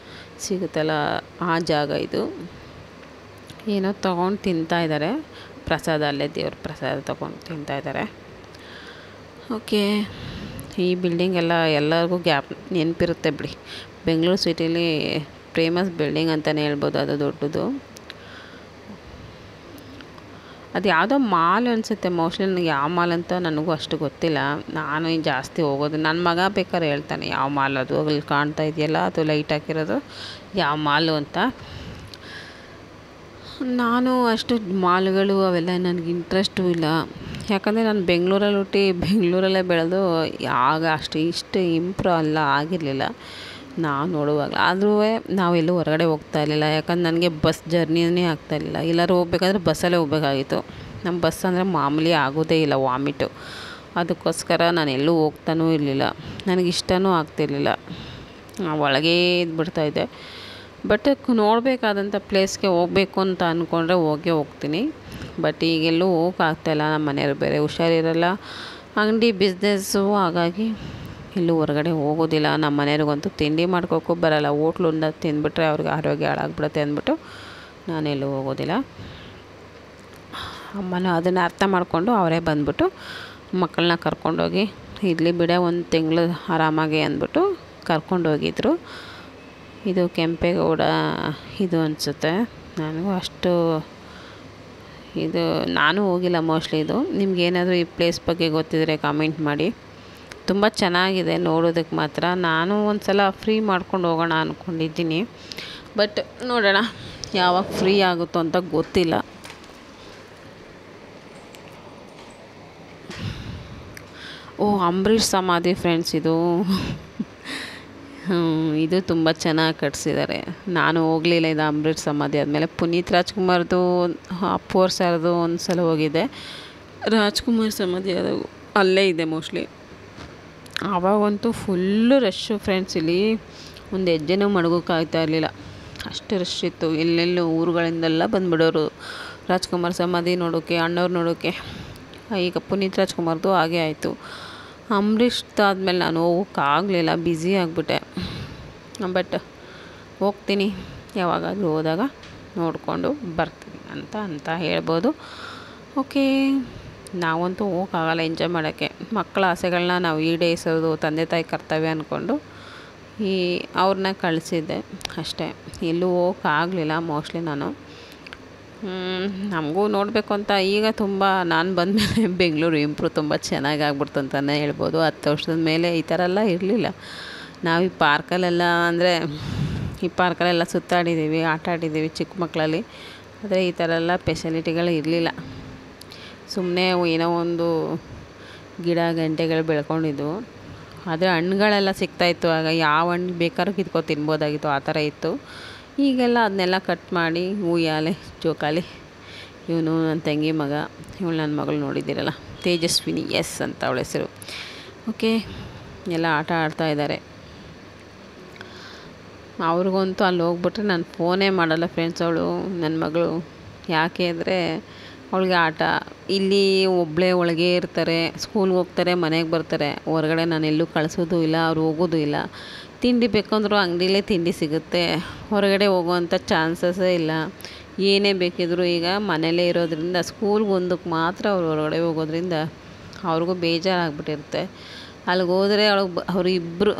ಸಿಗುತ್ತಲ್ಲ, ಆ ಜಾಗ ಇದು. ಏನೋ ತೊಗೊಂಡು ತಿಂತಾಯಿದ್ದಾರೆ ಪ್ರಸಾದ. ಅಲ್ಲೇ ದೇವ್ರ ಪ್ರಸಾದ ತೊಗೊಂಡು ತಿಂತಾಯಿದ್ದಾರೆ. ಓಕೆ, ಈ ಬಿಲ್ಡಿಂಗ್ ಎಲ್ಲ ಎಲ್ಲರಿಗೂ ನೆನಪಿರುತ್ತೆ ಬಿಡಿ. ಬೆಂಗಳೂರು ಸಿಟಿಲಿ ಫೇಮಸ್ ಬಿಲ್ಡಿಂಗ್ ಅಂತಲೇ ಹೇಳ್ಬೋದು. ಅದು ದೊಡ್ಡದು. ಅದು ಯಾವುದೋ ಮಾಲ್ ಅನಿಸುತ್ತೆ ಮೋಸ್ಟ್ಲಿ. ನನಗೆ ಯಾವ ಮಾಲ್ ಅಂತ ನನಗೂ ಅಷ್ಟು ಗೊತ್ತಿಲ್ಲ. ನಾನು ಜಾಸ್ತಿ ಹೋಗೋದು. ನನ್ನ ಮಗ ಬೇಕಾದ್ರೆ ಹೇಳ್ತಾನೆ ಯಾವ ಮಾಲ್ ಅದು, ಅಲ್ಲಿ ಕಾಣ್ತಾ ಇದೆಯಲ್ಲ ಅದು ಲೈಟ್ ಹಾಕಿರೋದು, ಯಾವ ಮಾಲು ಅಂತ. ನಾನು ಅಷ್ಟು ಮಾಲ್ಗಳು ಅವೆಲ್ಲ ನನಗೆ ಇಂಟ್ರೆಸ್ಟು ಇಲ್ಲ. ಯಾಕಂದರೆ ನಾನು ಬೆಂಗಳೂರಲ್ಲಿ ಹುಟ್ಟಿ ಬೆಂಗಳೂರಲ್ಲೇ ಬೆಳೆದು ಆಗ ಇಷ್ಟು ಇಂಪ್ರೂವ್ ಆಗಿರಲಿಲ್ಲ ನಾವು ನೋಡುವಾಗ. ಆದರೂ ನಾವೆಲ್ಲೂ ಹೊರಗಡೆ ಹೋಗ್ತಾ ಇರಲಿಲ್ಲ. ಯಾಕಂದ್ರೆ ನನಗೆ ಬಸ್ ಜರ್ನಿನೇ ಆಗ್ತಾಯಿರಲಿಲ್ಲ. ಎಲ್ಲರೂ ಹೋಗ್ಬೇಕಾದ್ರೆ ಬಸ್ಸಲ್ಲೇ ಹೋಗ್ಬೇಕಾಗಿತ್ತು. ನಮ್ಮ ಬಸ್ ಅಂದರೆ ಮಾಮೂಲಿ ಆಗೋದೇ ಇಲ್ಲ, ವಾಮಿಟು. ಅದಕ್ಕೋಸ್ಕರ ನಾನು ಎಲ್ಲೂ ಹೋಗ್ತಾನೂ ಇರಲಿಲ್ಲ, ನನಗಿಷ್ಟನೂ ಆಗ್ತಿರ್ಲಿಲ್ಲ, ಒಳಗೇ ಇದ್ಬಿಡ್ತಾಯಿದ್ದೆ. ಬಟ್ ನೋಡಬೇಕಾದಂಥ ಪ್ಲೇಸ್ಗೆ ಹೋಗಬೇಕು ಅಂತ ಅಂದ್ಕೊಂಡ್ರೆ ಹೋಗ್ತೀನಿ. ಬಟ್ ಈಗೆಲ್ಲೂ ಹೋಗೋಕ್ಕಾಗ್ತಾಯಿಲ್ಲ, ನಮ್ಮ ಮನೆಯವ್ರು ಬೇರೆ ಹುಷಾರಿರಲ್ಲ, ಅಂಗಡಿ ಬಿಸ್ನೆಸ್ಸು, ಹಾಗಾಗಿ ಎಲ್ಲೂ ಹೊರಗಡೆ ಹೋಗೋದಿಲ್ಲ. ನಮ್ಮ ಮನೆಯವ್ರಿಗಂತೂ ತಿಂಡಿ ಮಾಡ್ಕೋಕ್ಕೂ ಬರೋಲ್ಲ, ಹೋಟ್ಲಿಂದ ತಿಂದುಬಿಟ್ರೆ ಅವ್ರಿಗೆ ಆರೋಗ್ಯ ಹಾಳಾಗ್ಬಿಡುತ್ತೆ ಅಂದ್ಬಿಟ್ಟು ನಾನೆಲ್ಲೂ ಹೋಗೋದಿಲ್ಲ. ಅಮ್ಮನೂ ಅದನ್ನು ಅರ್ಥ ಮಾಡಿಕೊಂಡು ಅವರೇ ಬಂದ್ಬಿಟ್ಟು ಮಕ್ಕಳನ್ನ ಕರ್ಕೊಂಡೋಗಿ ಇರಲಿ ಬಿಡೆ ಒಂದು ತಿಂಗಳು ಆರಾಮಾಗಿ ಅಂದ್ಬಿಟ್ಟು ಕರ್ಕೊಂಡೋಗಿದ್ರು. ಇದು ಕೆಂಪೇಗೌಡ ಇದು ಅನಿಸುತ್ತೆ, ನನಗೂ ಅಷ್ಟು ಇದು ನಾನು ಹೋಗಿಲ್ಲ ಮೋಸ್ಟ್ಲಿ. ಇದು ನಿಮಗೇನಾದರೂ ಈ ಪ್ಲೇಸ್ ಬಗ್ಗೆ ಗೊತ್ತಿದ್ರೆ ಕಾಮೆಂಟ್ ಮಾಡಿ. ತುಂಬ ಚೆನ್ನಾಗಿದೆ ನೋಡೋದಕ್ಕೆ ಮಾತ್ರ. ನಾನು ಒಂದು ಸಲ ಫ್ರೀ ಮಾಡ್ಕೊಂಡು ಹೋಗೋಣ ಅಂದ್ಕೊಂಡಿದ್ದೀನಿ, ಬಟ್ ನೋಡೋಣ ಯಾವಾಗ ಫ್ರೀ ಆಗುತ್ತೋ ಅಂತ ಗೊತ್ತಿಲ್ಲ. ಅಂಬರೀಷ್ ಸಮಾಧಿ ಫ್ರೆಂಡ್ಸ್ ಇದು. ಇದು ತುಂಬ ಚೆನ್ನಾಗಿ ಕಟ್ಸಿದ್ದಾರೆ. ನಾನು ಹೋಗಲಿಲ್ಲ, ಇದು ಅಂಬರೀಷ್ ಸಮಾಧಿ ಆದಮೇಲೆ ಪುನೀತ್ ರಾಜ್ಕುಮಾರ್ದು, ಅಪ್ಪೋರ್ ಸರ್ದು ಒಂದು ಸಲ ಹೋಗಿದ್ದೆ. ರಾಜ್ಕುಮಾರ್ ಸಮಾಧಿ ಅದು ಅಲ್ಲೇ ಇದೆ ಮೋಸ್ಟ್ಲಿ. ಆವಾಗಂತೂ ಫುಲ್ಲು ರಶ್ಶು ಫ್ರೆಂಡ್ಸ್, ಇಲ್ಲಿ ಒಂದು ಹೆಜ್ಜೆನೂ ಮಡಗೋಕ್ಕಾಗ್ತಾ ಇರಲಿಲ್ಲ, ಅಷ್ಟು ರಶ್ ಇತ್ತು. ಎಲ್ಲೆಲ್ಲೂ ಊರುಗಳಿಂದೆಲ್ಲ ಬಂದುಬಿಡೋರು ರಾಜ್ಕುಮಾರ್ ಸಮಾಧಿ ನೋಡೋಕ್ಕೆ, ಅಣ್ಣವ್ರು ನೋಡೋಕ್ಕೆ. ಈಗ ಪುನೀತ್ ರಾಜ್ಕುಮಾರ್ದು ಹಾಗೆ ಆಯಿತು. ಅಂಬರೀಷ್ದಾದ್ಮೇಲೆ ನಾನು ಹೋಗೋಕ್ಕಾಗಲಿಲ್ಲ, ಬ್ಯುಸಿ ಆಗಿಬಿಟ್ಟೆ. ಬಟ್ ಹೋಗ್ತೀನಿ, ಯಾವಾಗಾದರೂ ಹೋದಾಗ ನೋಡಿಕೊಂಡು ಬರ್ತೀನಿ ಅಂತ ಹೇಳ್ಬೋದು. ಓಕೆ, ನಾವಂತೂ ಹೋಗೋಕ್ಕಾಗಲ್ಲ ಎಂಜಾಯ್ ಮಾಡೋಕ್ಕೆ. ಮಕ್ಕಳ ಆಸೆಗಳನ್ನ ನಾವು ಈಡೇರಿಸೋದು ತಂದೆ ತಾಯಿ ಕರ್ತವ್ಯ ಅಂದ್ಕೊಂಡು ಅವ್ರನ್ನ ಕಳಿಸಿದ್ದೆ ಅಷ್ಟೇ. ಎಲ್ಲೂ ಹೋಗೋಕ್ಕಾಗಲಿಲ್ಲ ಮೋಸ್ಟ್ಲಿ ನಾನು. ನಮಗೂ ನೋಡಬೇಕು ಅಂತ ಈಗ ತುಂಬ ನಾನು ಬಂದಮೇಲೆ ಬೆಂಗಳೂರು ಇಂಪ್ರೂವ್ ತುಂಬ ಚೆನ್ನಾಗಿ ಆಗ್ಬಿಡ್ತು ಅಂತಲೇ ಹೇಳ್ಬೋದು. 10 ವರ್ಷದ ಮೇಲೆ ಈ ಥರ ಎಲ್ಲ ಇರಲಿಲ್ಲ. ನಾವು ಈ ಪಾರ್ಕಲ್ಲೆಲ್ಲ ಅಂದರೆ ಈ ಪಾರ್ಕಲ್ಲೆಲ್ಲ ಸುತ್ತಾಡಿದ್ದೀವಿ, ಆಟ ಆಡಿದ್ದೀವಿ ಚಿಕ್ಕ ಮಕ್ಕಳಲ್ಲಿ, ಆದರೆ ಈ ಥರ ಎಲ್ಲ ಫೆಸಿಲಿಟಿಗಳು ಇರಲಿಲ್ಲ. ಸುಮ್ಮನೆ ಏನೋ ಒಂದು ಗಿಡ ಗಂಟೆಗಳು ಬೆಳ್ಕೊಂಡಿದ್ವು, ಆದರೆ ಹಣ್ಣುಗಳೆಲ್ಲ ಸಿಗ್ತಾಯಿತ್ತು. ಆಗ ಯಾವ ಹಣ್ಣು ಬೇಕಾದ್ರೂ ಕಿತ್ಕೊ ತಿನ್ಬೋದಾಗಿತ್ತು, ಆ ಥರ ಇತ್ತು. ಈಗೆಲ್ಲ ಅದನ್ನೆಲ್ಲ ಕಟ್ ಮಾಡಿ ಉಯ್ಯಾಲೆ ಜೋಕಾಲಿ. ಇವನು ನನ್ನ ತಂಗಿ ಮಗ, ಇವಳು ನನ್ನ ಮಗಳು ನೋಡಿದ್ದೀರಲ್ಲ, ತೇಜಸ್ವಿನಿ, ಎಸ್ ಅಂತ ಅವಳ ಹೆಸರು. ಓಕೆ, ಎಲ್ಲ ಆಟ ಆಡ್ತಾಯಿದ್ದಾರೆ. ಅವ್ರಿಗಂತೂ ಅಲ್ಲಿ ಹೋಗ್ಬಿಟ್ರೆ ನಾನು ಫೋನೇ ಮಾಡಲ್ಲ ಫ್ರೆಂಡ್ಸ್. ಅವಳು ನನ್ನ ಮಗಳು, ಯಾಕೆ ಅಂದರೆ ಅವಳಿಗೆ ಆಟ. ಇಲ್ಲಿ ಒಬ್ಬಳೇ ಒಳಗೆ ಇರ್ತಾರೆ, ಸ್ಕೂಲ್ಗೆ ಹೋಗ್ತಾರೆ, ಮನೆಗೆ ಬರ್ತಾರೆ, ಹೊರಗಡೆ ನಾನು ಎಲ್ಲೂ ಕಳಿಸೋದು ಇಲ್ಲ, ಅವ್ರು ಹೋಗೋದು ಇಲ್ಲ. ತಿಂಡಿ ಬೇಕಂದ್ರೂ ಅಂಗಡಿಲೇ ತಿಂಡಿ ಸಿಗುತ್ತೆ, ಹೊರಗಡೆ ಹೋಗುವಂಥ ಚಾನ್ಸಸ್ಸೇ ಇಲ್ಲ. ಏನೇ ಬೇಕಿದ್ರೂ ಈಗ ಮನೇಲೇ ಇರೋದ್ರಿಂದ, ಸ್ಕೂಲ್ಗೆ ಒಂದಕ್ಕೆ ಮಾತ್ರ ಅವ್ರು ಹೊರಗಡೆ ಹೋಗೋದ್ರಿಂದ ಅವ್ರಿಗೂ ಬೇಜಾರಾಗ್ಬಿಟ್ಟಿರುತ್ತೆ. ಅಲ್ಲಿಗೆ ಹೋದರೆ ಅವರು ಇಬ್ಬರು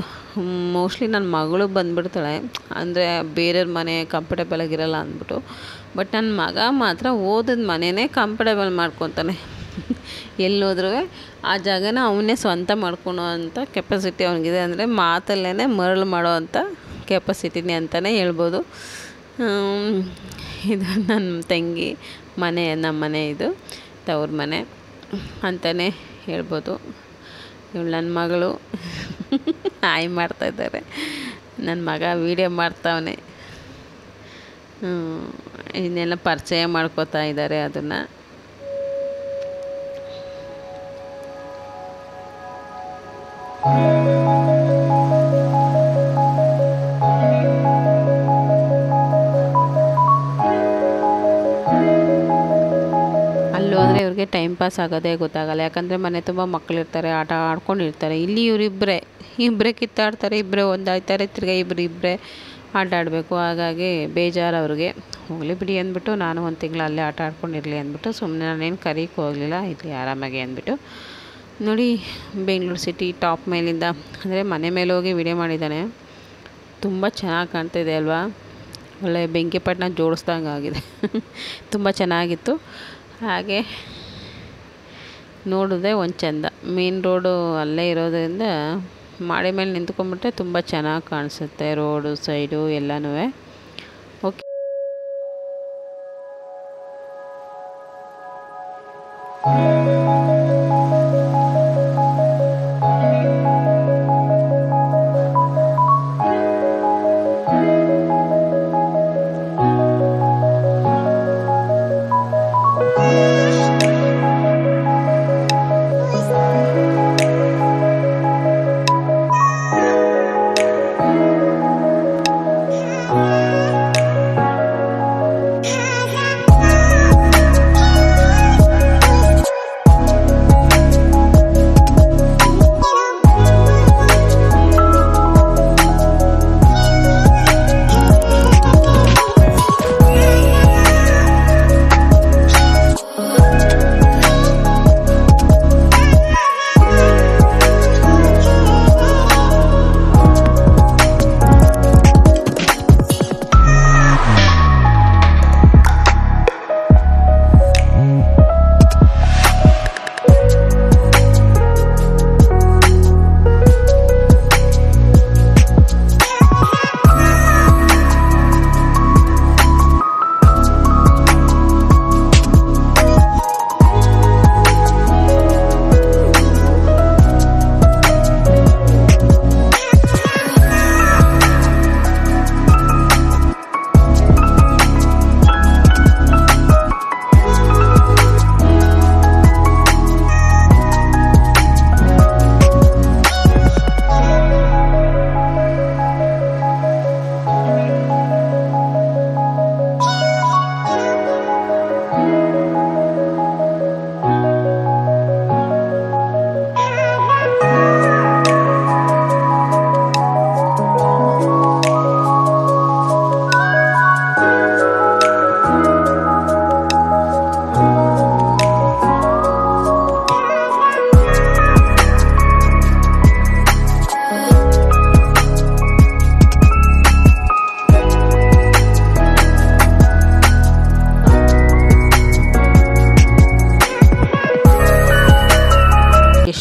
ಮೋಸ್ಟ್ಲಿ ನನ್ನ ಮಗಳು ಬಂದುಬಿಡ್ತಾಳೆ, ಅಂದರೆ ಬೇರೆಯವ್ರ ಮನೆ ಕಂಫರ್ಟೇಬಲ್ ಆಗಿರಲ್ಲ ಅಂದ್ಬಿಟ್ಟು. ಬಟ್ ನನ್ನ ಮಗ ಮಾತ್ರ ಓದಿದ ಮನೆಯೇ ಕಂಫರ್ಟೇಬಲ್ ಮಾಡ್ಕೊತಾನೆ. ಎಲ್ಲೋದ್ರೂ ಆ ಜಾಗನ ಅವನ್ನೇ ಸ್ವಂತ ಮಾಡ್ಕೊಳೋ ಅಂಥ ಕೆಪಾಸಿಟಿ ಅವನಿಗಿದೆ. ಅಂದರೆ ಮಾತಲ್ಲೇ ಮರಳು ಮಾಡೋ ಅಂಥ ಕೆಪಾಸಿಟಿನೇ ಅಂತಲೇ ಹೇಳ್ಬೋದು. ಇದು ನನ್ನ ತಂಗಿ ಮನೆ, ನಮ್ಮ ಮನೆ ಇದು ತವ್ರ ಮನೆ ಅಂತಲೇ ಹೇಳ್ಬೋದು. ಇವಳು ನನ್ನ ಮಗಳು ಹಾಯ್ ಮಾಡ್ತಾಯಿದ್ದಾರೆ. ನನ್ನ ಮಗ ವೀಡಿಯೋ ಮಾಡ್ತಾವನೆ, ಇದನ್ನೆಲ್ಲ ಪರಿಚಯ ಮಾಡ್ಕೋತಾ ಇದ್ದಾರೆ ಅದನ್ನು. ಅಲ್ಲೋದ್ರೆ ಇವ್ರಿಗೆ ಟೈಮ್ ಪಾಸ್ ಆಗೋದೇ ಗೊತ್ತಾಗಲ್ಲ, ಯಾಕಂದರೆ ಮನೆ ತುಂಬ ಮಕ್ಕಳಿರ್ತಾರೆ, ಆಟ ಆಡ್ಕೊಂಡಿರ್ತಾರೆ. ಇಲ್ಲಿ ಇಬ್ಬರೇ ಕಿತ್ತಾಡ್ತಾರೆ, ಇಬ್ಬರೇ ಒಂದಾಯ್ತಾರೆ, ತಿರ್ಗಾ ಇಬ್ಬರೇ ಆಟ ಆಡಬೇಕು. ಹಾಗಾಗಿ ಬೇಜಾರು ಅವ್ರಿಗೆ. ಹೋಗಲಿ ಬಿಡಿ ಅಂದ್ಬಿಟ್ಟು ನಾನು ಒಂದು ತಿಂಗಳು ಅಲ್ಲೇ ಆಟ ಆಡ್ಕೊಂಡಿರಲಿ ಅಂದ್ಬಿಟ್ಟು ಸುಮ್ಮನೆ ನಾನೇನು ಕರೀಕ್ಕೆ ಹೋಗಲಿಲ್ಲ, ಇಲ್ಲಿ ಆರಾಮಾಗಿ ಅಂದ್ಬಿಟ್ಟು. ನೋಡಿ, ಬೆಂಗಳೂರು ಸಿಟಿ ಟಾಪ್ ಮೇಲಿಂದ, ಅಂದರೆ ಮನೆ ಮೇಲೆ ಹೋಗಿ ವಿಡಿಯೋ ಮಾಡಿದ್ದಾನೆ. ತುಂಬ ಚೆನ್ನಾಗಿ ಕಾಣ್ತಾಯಿದೆ ಅಲ್ವಾ, ಒಳ್ಳೆ ಬೆಂಕಿಪಟ್ಟಣ ಜೋಡಿಸ್ದಂಗೆ ಆಗಿದೆ. ತುಂಬ ಚೆನ್ನಾಗಿತ್ತು. ಹಾಗೆ ನೋಡಿದ್ರೆ ಒಂದು ಚೆಂದ, ಮೇನ್ ರೋಡು ಅಲ್ಲೇ ಇರೋದ್ರಿಂದ ಮಾಡಿ ಮೇಲೆ ನಿಂತ್ಕೊಂಡ್ಬಿಟ್ರೆ ತುಂಬ ಚೆನ್ನಾಗಿ ಕಾಣಿಸುತ್ತೆ ರೋಡು ಸೈಡು ಎಲ್ಲನೂ. ಓಕೆ,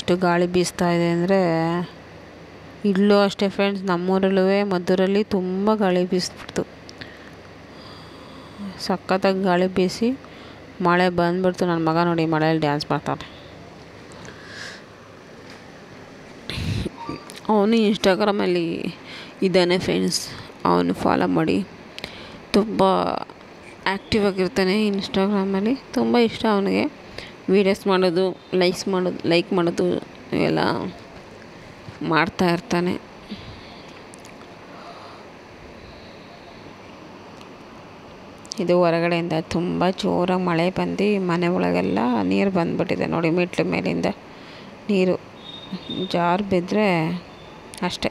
ಎಷ್ಟು ಗಾಳಿ ಬೀಸ್ತಾ ಇದೆ ಅಂದರೆ ಇಲ್ಲೂ ಅಷ್ಟೇ ಫ್ರೆಂಡ್ಸ್. ನಮ್ಮೂರಲ್ಲೂ ಮದ್ದೂರಲ್ಲಿ ತುಂಬ ಗಾಳಿ ಬೀಸ್ಬಿಡ್ತು. ಸಖತ್ತಾಗಿ ಗಾಳಿ ಬೀಸಿ ಮಳೆ ಬಂದ್ಬಿಡ್ತು. ನನ್ನ ಮಗ ನೋಡಿ ಮಳೆಯಲ್ಲಿ ಡ್ಯಾನ್ಸ್ ಮಾಡ್ತಾನೆ. ಅವನು ಇನ್ಸ್ಟಾಗ್ರಾಮಲ್ಲಿ ಇದ್ದಾನೆ ಫ್ರೆಂಡ್ಸ್, ಅವನು ಫಾಲೋ ಮಾಡಿ. ತುಂಬ ಆ್ಯಕ್ಟಿವ್ ಆಗಿರ್ತಾನೆ ಇನ್ಸ್ಟಾಗ್ರಾಮಲ್ಲಿ. ತುಂಬ ಇಷ್ಟ ಅವನಿಗೆ ವೀಡಿಯೋಸ್ ಮಾಡೋದು, ಲೈಕ್ ಮಾಡೋದು ಇವೆಲ್ಲ ಮಾಡ್ತಾ ಇರ್ತಾನೆ. ಇದು ಹೊರಗಡೆಯಿಂದ ತುಂಬ ಜೋರಾಗಿ ಮಳೆ ಬಂದು ಮನೆ ಒಳಗೆಲ್ಲ ನೀರು ಬಂದುಬಿಟ್ಟಿದೆ ನೋಡಿ. ಮೆಟ್ಲು ಮೇಲಿಂದ ನೀರು ಜಾರು ಬಿದ್ದರೆ ಅಷ್ಟೇ.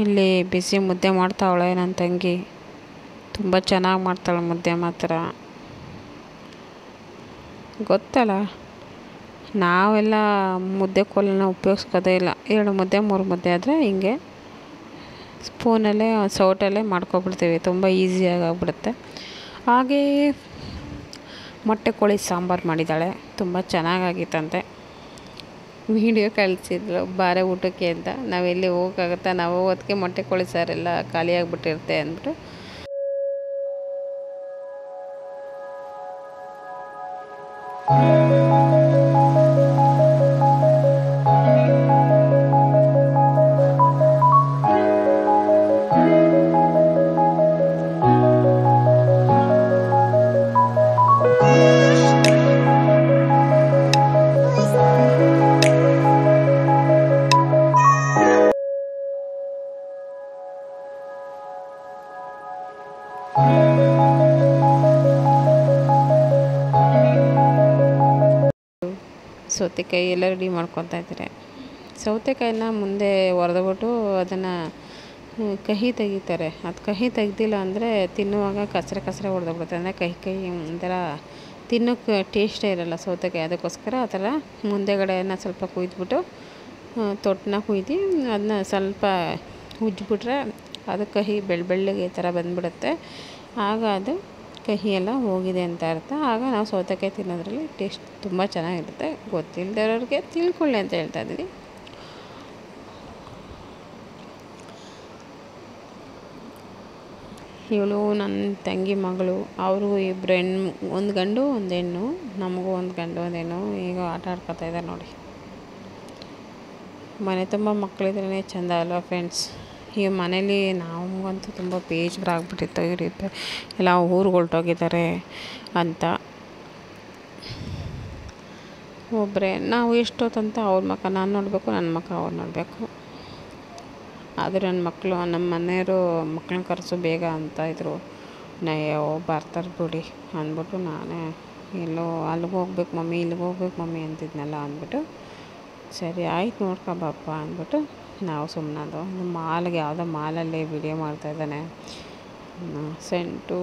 ಇಲ್ಲಿ ಬಿಸಿ ಮುದ್ದೆ ಮಾಡ್ತಾವಳೆ ನನ್ನ ತಂಗಿ. ತುಂಬ ಚೆನ್ನಾಗಿ ಮಾಡ್ತಾಳೆ ಮುದ್ದೆ ಮಾತ್ರ. ಗೊತ್ತಲ್ಲ, ನಾವೆಲ್ಲ ಮುದ್ದೆ ಕೋಲನ್ನ ಉಪಯೋಗಿಸ್ಕೋದೇ ಇಲ್ಲ. 2 ಮುದ್ದೆ 3 ಮುದ್ದೆ ಆದರೆ ಹಿಂಗೆ ಸ್ಪೂನಲ್ಲೇ ಸೌಟಲ್ಲೇ ಮಾಡ್ಕೊಬಿಡ್ತೀವಿ. ತುಂಬ ಈಸಿಯಾಗಿ ಆಗ್ಬಿಡುತ್ತೆ. ಹಾಗೇ ಮೊಟ್ಟೆ ಕೋಳಿ ಸಾಂಬಾರು ಮಾಡಿದ್ದಾಳೆ, ತುಂಬ ಚೆನ್ನಾಗಾಗಿತ್ತಂತೆ. ವೀಡಿಯೋ ಕಳಿಸಿದ್ರು ಬಾರೆ ಊಟಕ್ಕೆ ಅಂತ. ನಾವೆಲ್ಲಿ ಹೋಗೋಕ್ಕಾಗುತ್ತಾ, ನಾವು ಹೊತ್ತಿಗೆ ಮೊಟ್ಟೆ ಕೋಳಿ ಸಾರೆಲ್ಲ ಖಾಲಿಯಾಗಿಬಿಟ್ಟಿರುತ್ತೆ ಅಂದ್ಬಿಟ್ಟು ಸೌತೆಕಾಯಿ ಎಲ್ಲ ರೆಡಿ ಮಾಡ್ಕೊತಾ ಇದ್ದಾರೆ. ಸೌತೆಕಾಯಿನ ಮುಂದೆ ಒರೆದ್ಬಿಟ್ಟು ಅದನ್ನು ಕಹಿ ತೆಗಿತಾರೆ. ಅದು ಕಹಿ ತೆಗ್ದಿಲ್ಲ ಅಂದರೆ ತಿನ್ನುವಾಗ ಕಸರೆ ಹೊಡೆದೋಗ್ಬಿಡುತ್ತೆ. ಅಂದರೆ ಕಹಿ ಒಂಥರ ತಿನ್ನೋಕ್ಕೆ ಟೇಸ್ಟೇ ಇರೋಲ್ಲ ಸೌತೆಕಾಯಿ. ಅದಕ್ಕೋಸ್ಕರ ಆ ಥರ ಮುಂದೆಗಡೆನ ಸ್ವಲ್ಪ ಕುಯ್ದುಬಿಟ್ಟು ತೊಟ್ಟನ್ನ ಕುಯ್ದು ಅದನ್ನ ಸ್ವಲ್ಪ ಉಜ್ಜಿಬಿಟ್ರೆ ಅದು ಕಹಿ ಬೆಳ್ಳಗೆ ಈ ಥರ ಬಂದುಬಿಡುತ್ತೆ. ಆಗ ಅದು ಕಹಿ ಎಲ್ಲ ಹೋಗಿದೆ ಅಂತ ಅರ್ಥ. ಆಗ ನಾವು ಸೌತೆಕಾಯಿ ತಿನ್ನೋದ್ರಲ್ಲಿ ಟೇಸ್ಟ್ ತುಂಬ ಚೆನ್ನಾಗಿರುತ್ತೆ. ಗೊತ್ತಿಲ್ಲದವ್ರಿಗೆ ತಿಳ್ಕೊಳ್ಳಿ ಅಂತ ಹೇಳ್ತಾ ಇದ್ದೀನಿ. ಇವಳು ನನ್ನ ತಂಗಿ ಮಗಳು. ಅವ್ರಿಗೂ 2 ಹೆಣ್ಣು, 1 ಗಂಡು 1 ಹೆಣ್ಣು. ನಮಗೂ 1 ಗಂಡು 1 ಹೆಣ್ಣು. ಈಗ ಆಟ ಆಡ್ಕೊತಾ ಇದ್ದಾರೆ ನೋಡಿ. ಮನೆ ತುಂಬ ಮಕ್ಕಳಿದ್ರೇ ಚೆಂದ ಅಲ್ವಾ ಫ್ರೆಂಡ್ಸ್. ಈ ಮನೇಲಿ ನಮಗಂತೂ ತುಂಬ ಬೇಜಾರಾಗ್ಬಿಟ್ಟಿತ್ತು. ಇವ್ರಿಬ್ಬರು ಎಲ್ಲ ಊರಿಗೆ ಹೊರಟೋಗಿದ್ದಾರೆ ಅಂತ. ಒಬ್ಬರೇ ನಾವು ಎಷ್ಟೊತ್ತಂತ ಅವ್ರ ಮಕ್ಕ ನಾನು ನೋಡಬೇಕು, ನನ್ನ ಮಕ್ಕ ಅವ್ರು ನೋಡಬೇಕು. ಆದರೆ ನನ್ನ ಮಕ್ಕಳು, ನಮ್ಮ ಮನೆಯವರು ಮಕ್ಕಳನ್ನ ಕರೆಸು ಬೇಗ ಅಂತ ಇದ್ರು. ನಯ್ಯೋ ಬರ್ತಾರೆ ಬಿಡಿ ಅಂದ್ಬಿಟ್ಟು ನಾನೇ ಎಲ್ಲೋ ಅಲ್ಲಿಗೆ ಹೋಗ್ಬೇಕು ಮಮ್ಮಿ ಇಲ್ಲಿಗೆ ಹೋಗ್ಬೇಕು ಮಮ್ಮಿ ಅಂತಿದ್ನಲ್ಲ ಅಂದ್ಬಿಟ್ಟು ಸರಿ ಆಯ್ತು ನೋಡ್ಕೊಬಪ್ಪ ಅಂದ್ಬಿಟ್ಟು ನಾವು ಸುಮ್ಮನದು ಮಾಲ್ಗೆ ಯಾವುದೋ ಮಾಲಲ್ಲಿ ವಿಡಿಯೋ ಮಾಡ್ತಾಯಿದ್ದಾನೆ. ಸೆಂಟು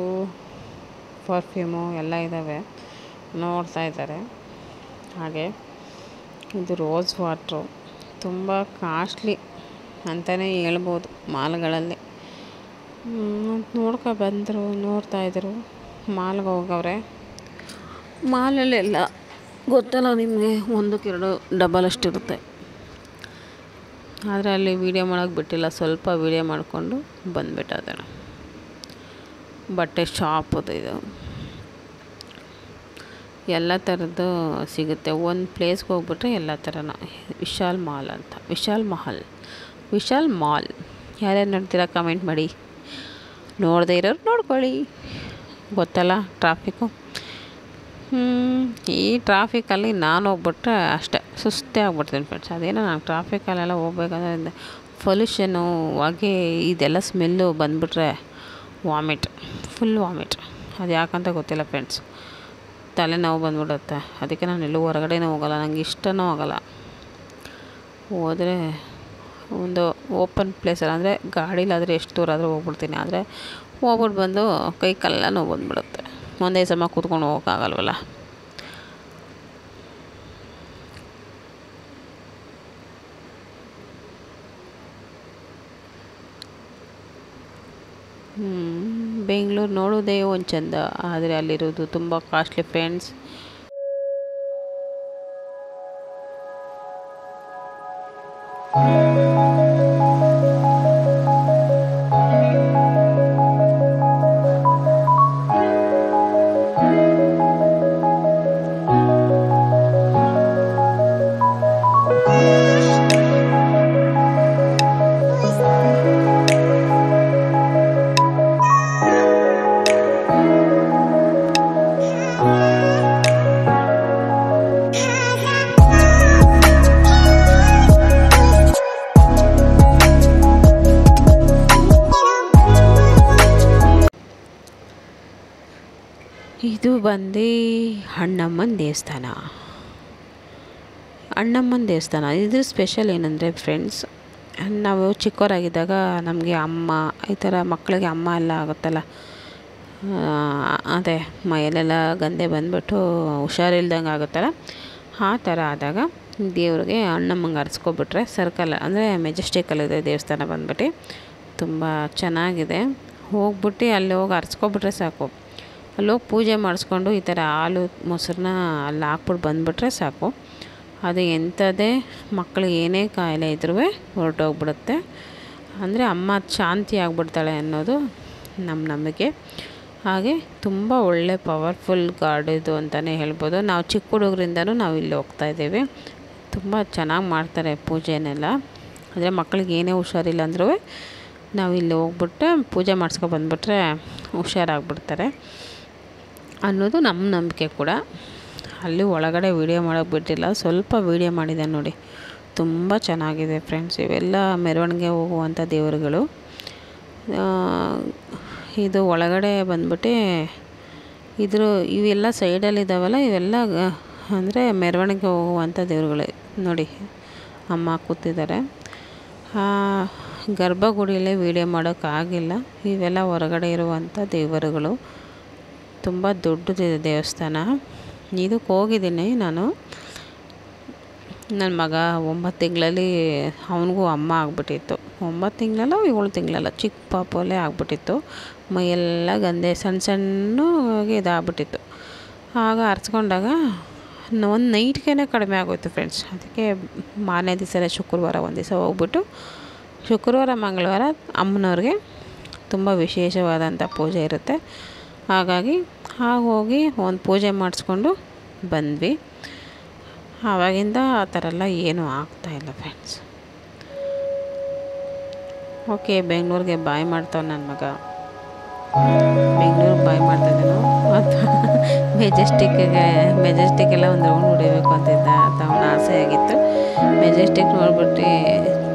ಪರ್ಫ್ಯೂಮು ಎಲ್ಲ ಇದ್ದಾವೆ ನೋಡ್ತಾ ಇದ್ದಾರೆ. ಹಾಗೆ ಇದು ರೋಸ್ ವಾಟ್ರು ತುಂಬ ಕಾಸ್ಟ್ಲಿ ಅಂತಲೇ ಹೇಳ್ಬೋದು ಮಾಲ್ಗಳಲ್ಲಿ. ಬಂದರು ನೋಡ್ತಾಯಿದ್ರು. ಮಾಲ್ಗೆ ಹೋಗವ್ರೆ. ಮಾಲಲ್ಲೆಲ್ಲ ಗೊತ್ತಲ್ಲ ನಿಮಗೆ, 1-2 ಡಬಲ್ ಅಷ್ಟಿರುತ್ತೆ. ಆದರೆ ಅಲ್ಲಿ ವೀಡಿಯೋ ಮಾಡೋಕ್ಕೆ ಬಿಟ್ಟಿಲ್ಲ, ಸ್ವಲ್ಪ ವೀಡಿಯೋ ಮಾಡಿಕೊಂಡು ಬಂದುಬಿಟ್ಟಿದ್ದಾಳೆ. ಬಟ್ಟೆ ಶಾಪ್ ಅದು ಇದು, ಎಲ್ಲ ಥರದ್ದು ಸಿಗುತ್ತೆ. ಒಂದು ಪ್ಲೇಸ್ಗೆ ಹೋಗ್ಬಿಟ್ರೆ ಎಲ್ಲ ಥರನೂ. ವಿಶಾಲ್ ಮಾಲ್ ಅಂತ, ವಿಶಾಲ್ ಮಾಲ್ ಯಾರ್ಯಾರು ನೋಡ್ತೀರಾ ಕಮೆಂಟ್ ಮಾಡಿ. ನೋಡದೇ ಇರೋರು ನೋಡ್ಕೊಳ್ಳಿ, ಗೊತ್ತಲ್ಲ ಟ್ರಾಫಿಕ್ಕು. ಈ ಟ್ರಾಫಿಕಲ್ಲಿ ನಾನು ಹೋಗ್ಬಿಟ್ರೆ ಅಷ್ಟೇ ಸುಸ್ತೇ ಆಗ್ಬಿಡ್ತೀನಿ ಫ್ರೆಂಡ್ಸ್. ಅದೇನೋ ನಾನು ಟ್ರಾಫಿಕಲ್ಲೆಲ್ಲ ಹೋಗ್ಬೇಕಂದ್ರೆ ಪೊಲ್ಯೂಷನ್ನು ಹೊಗೆ ಇದೆಲ್ಲ ಸ್ಮೆಲ್ಲು ಬಂದುಬಿಟ್ರೆ ಫುಲ್ ವಾಮಿಟ್. ಅದು ಯಾಕಂತ ಗೊತ್ತಿಲ್ಲ ಫ್ರೆಂಡ್ಸ್, ತಲೆನೋವು ಬಂದ್ಬಿಡುತ್ತೆ. ಅದಕ್ಕೆ ನಾನು ಎಲ್ಲೂ ಹೊರಗಡೆನೂ ಹೋಗೋಲ್ಲ, ನನಗೆ ಇಷ್ಟನೂ ಆಗೋಲ್ಲ. ಹೋದರೆ ಒಂದು ಓಪನ್ ಪ್ಲೇಸಲ್ಲಿ ಅಂದರೆ ಗಾಡೀಲಾದರೆ ಎಷ್ಟು ದೂರ ಆದರೂ ಹೋಗ್ಬಿಡ್ತೀನಿ. ಆದರೆ ಹೋಗ್ಬಿಟ್ಟು ಬಂದು ಕೈ ಕಾಲೆಲ್ಲ ನೋವು ಬಂದುಬಿಡುತ್ತೆ, ಒಂದೇ ಸಮ ಕೂತ್ಕೊಂಡು ಹೋಗೋಕ್ಕಾಗಲ್ವಲ್ಲ. ಬೆಂಗಳೂರು ನೋಡೋದೇ ಒಂದು ಚೆಂದ, ಆದರೆ ಅಲ್ಲಿರೋದು ತುಂಬ ಕಾಸ್ಟ್ಲಿ ಫ್ರೆಂಡ್ಸ್. ಇದು ಬಂದು ಅಣ್ಣಮ್ಮನ ದೇವಸ್ಥಾನ. ಇದು ಸ್ಪೆಷಲ್ ಏನಂದರೆ ಫ್ರೆಂಡ್ಸ್, ನಾವು ಚಿಕ್ಕವರಾಗಿದ್ದಾಗ ನಮಗೆ ಅಮ್ಮ ಈ ಥರ ಮಕ್ಕಳಿಗೆ ಅಮ್ಮ ಎಲ್ಲ ಆಗುತ್ತಲ್ಲ, ಅದೇ ಮೈಯಲ್ಲೆಲ್ಲ ಗಂದೆ ಬಂದುಬಿಟ್ಟು ಹುಷಾರಿಲ್ದಂಗೆ ಆಗುತ್ತಲ್ಲ, ಆ ಥರ ಆದಾಗ ದೇವ್ರಿಗೆ ಅಣ್ಣಮ್ಮಂಗೆ ಅರ್ಸ್ಕೊಬಿಟ್ರೆ ಸರ್ಕಲ್ ಅಂದರೆ ಮೆಜೆಸ್ಟಿಕಲ್ಲಿದೆ ದೇವಸ್ಥಾನ ಬಂದ್ಬಿಟ್ಟು ತುಂಬ ಚೆನ್ನಾಗಿದೆ. ಹೋಗ್ಬಿಟ್ಟು ಅಲ್ಲಿ ಹೋಗಿ ಅರ್ಸ್ಕೊಬಿಟ್ರೆ ಸಾಕು. ಅಲ್ಲೋಗಿ ಪೂಜೆ ಮಾಡಿಸ್ಕೊಂಡು ಈ ಥರ ಹಾಲು ಮೊಸರನ್ನ ಅಲ್ಲಿ ಹಾಕ್ಬಿಟ್ಟು ಬಂದುಬಿಟ್ರೆ ಸಾಕು. ಅದು ಎಂಥದೇ ಮಕ್ಕಳಿಗೆ ಏನೇ ಕಾಯಿಲೆ ಇದ್ರೂ ಹೊರಟೋಗ್ಬಿಡುತ್ತೆ. ಅಂದರೆ ಅಮ್ಮ ಶಾಂತಿ ಆಗಿಬಿಡ್ತಾಳೆ ಅನ್ನೋದು ನಮ್ಮ ನಂಬಿಕೆ. ಹಾಗೆ ತುಂಬ ಒಳ್ಳೆ ಪವರ್ಫುಲ್ ಗಾಡ್ ಇದು ಅಂತಲೇ ಹೇಳ್ಬೋದು. ನಾವು ಚಿಕ್ಕ ಹುಡುಗರಿಂದನೂ ನಾವು ಇಲ್ಲಿ ಹೋಗ್ತಾಯಿದ್ದೀವಿ. ತುಂಬ ಚೆನ್ನಾಗಿ ಮಾಡ್ತಾರೆ ಪೂಜೆನೆಲ್ಲ. ಅಂದರೆ ಮಕ್ಕಳಿಗೆ ಏನೇ ಹುಷಾರಿಲ್ಲ ಅಂದ್ರೂ ನಾವು ಇಲ್ಲಿ ಹೋಗ್ಬಿಟ್ಟು ಪೂಜೆ ಮಾಡಿಸ್ಕೊಂಡು ಬಂದುಬಿಟ್ರೆ ಹುಷಾರಾಗ್ಬಿಡ್ತಾರೆ ಅನ್ನೋದು ನಮ್ಮ ನಂಬಿಕೆ ಕೂಡ. ಅಲ್ಲಿ ಒಳಗಡೆ ವೀಡಿಯೋ ಮಾಡೋಕ್ಕೆ ಬಿಟ್ಟಿಲ್ಲ, ಸ್ವಲ್ಪ ವೀಡಿಯೋ ಮಾಡಿದೆ ನೋಡಿ, ತುಂಬ ಚೆನ್ನಾಗಿದೆ ಫ್ರೆಂಡ್ಸ್. ಇವೆಲ್ಲ ಮೆರವಣಿಗೆ ಹೋಗುವಂಥ ದೇವರುಗಳು. ಇದು ಒಳಗಡೆ ಬಂದ್ಬಿಟ್ಟು ಇವೆಲ್ಲ ಸೈಡಲ್ಲಿದ್ದಾವಲ್ಲ, ಇವೆಲ್ಲ ಅಂದರೆ ಮೆರವಣಿಗೆ ಹೋಗುವಂಥ ದೇವರುಗಳು ನೋಡಿ. ಅಮ್ಮ ಕೂತಿದ್ದಾರೆ. ಗರ್ಭಗುಡಿಯಲ್ಲೇ ವೀಡಿಯೋ ಮಾಡೋಕ್ಕಾಗಿಲ್ಲ. ಇವೆಲ್ಲ ಹೊರಗಡೆ ಇರುವಂಥ ದೇವರುಗಳು. ತುಂಬ ದೊಡ್ಡದಿದೆ ದೇವಸ್ಥಾನ. ಇದಕ್ಕೆ ಹೋಗಿದ್ದೀನಿ ನಾನು. ನನ್ನ ಮಗ 9 ತಿಂಗಳಲ್ಲಿ ಅವನಿಗೂ ಅಮ್ಮ ಆಗಿಬಿಟ್ಟಿತ್ತು. 9 ತಿಂಗಳಲ್ಲ 7 ತಿಂಗಳಲ್ಲ, ಚಿಕ್ಕ ಪಾಪಲ್ಲೇ ಆಗಿಬಿಟ್ಟಿತ್ತು. ಮೈಯೆಲ್ಲ ಗಂದೆ ಸಣ್ಣ ಇದಾಗ್ಬಿಟ್ಟಿತ್ತು. ಆಗ ಅರ್ಸ್ಕೊಂಡಾಗ ಒಂದು ನೈಟ್ಗೆ ಕಡಿಮೆ ಆಗೋಯ್ತು ಫ್ರೆಂಡ್ಸ್. ಅದಕ್ಕೆ ಮಾರನೇ ದಿವಸ ಶುಕ್ರವಾರ ಒಂದು ದಿವಸ ಹೋಗ್ಬಿಟ್ಟು ಶುಕ್ರವಾರ ಮಂಗಳವಾರ ಅಮ್ಮನವ್ರಿಗೆ ತುಂಬ ವಿಶೇಷವಾದಂಥ ಪೂಜೆ ಇರುತ್ತೆ. ಹಾಗಾಗಿ ಹೋಗಿ ಒಂದು ಪೂಜೆ ಮಾಡಿಸ್ಕೊಂಡು ಬಂದ್ವಿ. ಆವಾಗಿಂದ ಆ ಥರ ಎಲ್ಲ ಏನೂ ಆಗ್ತಾಯಿಲ್ಲ ಫ್ರೆಂಡ್ಸ್. ಓಕೆ, ಬೆಂಗಳೂರಿಗೆ ಬಾಯ್ ಮಾಡ್ತಾವೆ ನನ್ನ ಮಗ. ಬೆಂಗಳೂರಿಗೆ ಬಾಯ್ ಮಾಡ್ತಾಯಿದ್ದೇನೋ ಮತ್ತು ಮೆಜೆಸ್ಟಿಕ್ಕೆಲ್ಲ ಒಂದು ರೌಂಡ್ ಹೊಡಿಬೇಕು ಅಂತಿದ್ದ, ಅದು ಅವನ ಆಸೆ ಆಗಿತ್ತು. ಮೆಜೆಸ್ಟಿಕ್ ನೋಡ್ಬಿಟ್ಟು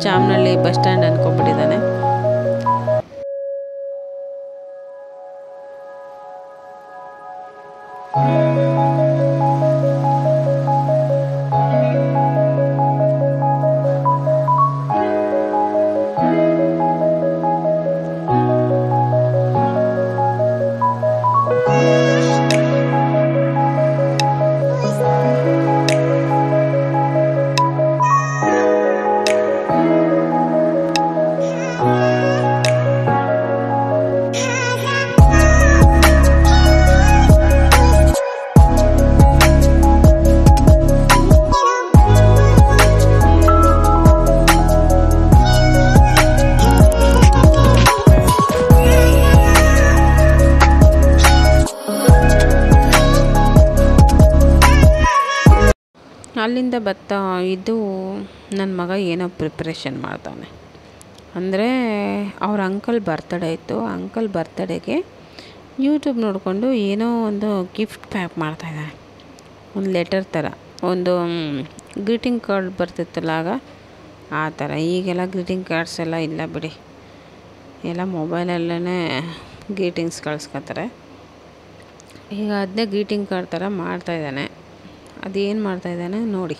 ಚಾಮನಹಳ್ಳಿ ಬಸ್ ಸ್ಟ್ಯಾಂಡ್ ಅಂದ್ಕೊಂಡ್ಬಿಟ್ಟಿದ್ದಾನೆ. ಅಲ್ಲಿಂದ ಬರ್ತಾ ಇದು ನನ್ನ ಮಗ ಏನೋ ಪ್ರಿಪ್ರೇಷನ್ ಮಾಡ್ತಾನೆ. ಅಂದರೆ ಅವ್ರ ಅಂಕಲ್ ಬರ್ತಡೇ ಇತ್ತು. ಅಂಕಲ್ ಬರ್ತಡೇಗೆ ಯೂಟ್ಯೂಬ್ ನೋಡಿಕೊಂಡು ಏನೋ ಒಂದು ಗಿಫ್ಟ್ ಪ್ಯಾಕ್ ಮಾಡ್ತಾಯಿದ್ದಾನೆ. ಒಂದು ಲೆಟರ್ ಥರ, ಒಂದು ಗ್ರೀಟಿಂಗ್ ಕಾರ್ಡ್ ಬರ್ತಿತ್ತಲ್ಲ ಆಗ, ಆ ಥರ. ಈಗೆಲ್ಲ ಗ್ರೀಟಿಂಗ್ ಕಾರ್ಡ್ಸ್ ಎಲ್ಲ ಇಲ್ಲ ಬಿಡಿ, ಎಲ್ಲ ಮೊಬೈಲಲ್ಲೇ ಗ್ರೀಟಿಂಗ್ಸ್ ಕಳ್ಸ್ಕೊತಾರೆ. ಈಗ ಅದನ್ನೇ ಗ್ರೀಟಿಂಗ್ ಕಾರ್ಡ್ ಥರ ಮಾಡ್ತಾಯಿದ್ದಾನೆ. ಅದೇನು ಮಾಡ್ತಾಯಿದ್ದಾನೆ ನೋಡಿ.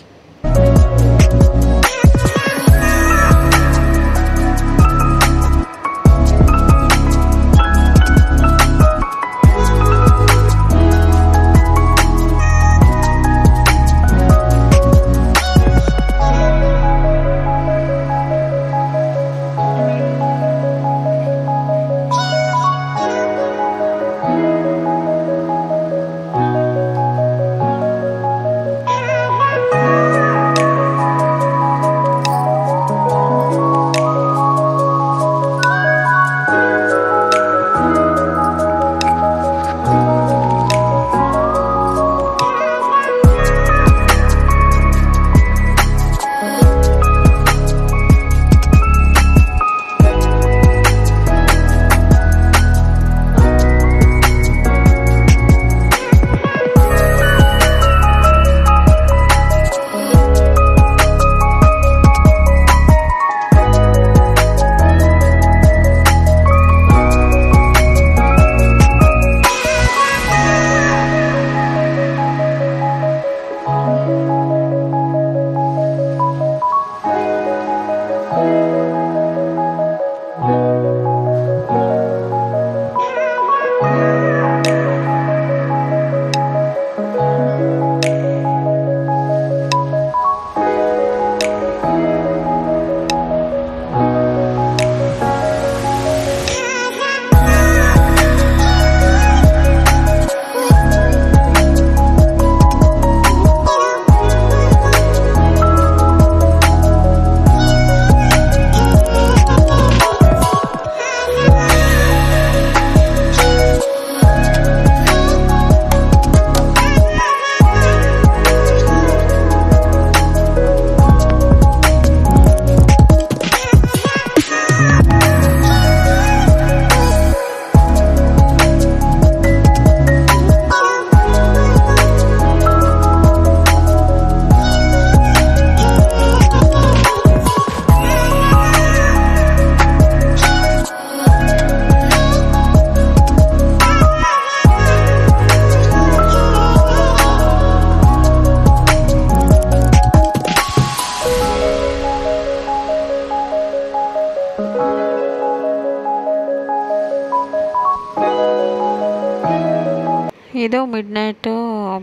ಇದು ಮಿಡ್ನೈಟು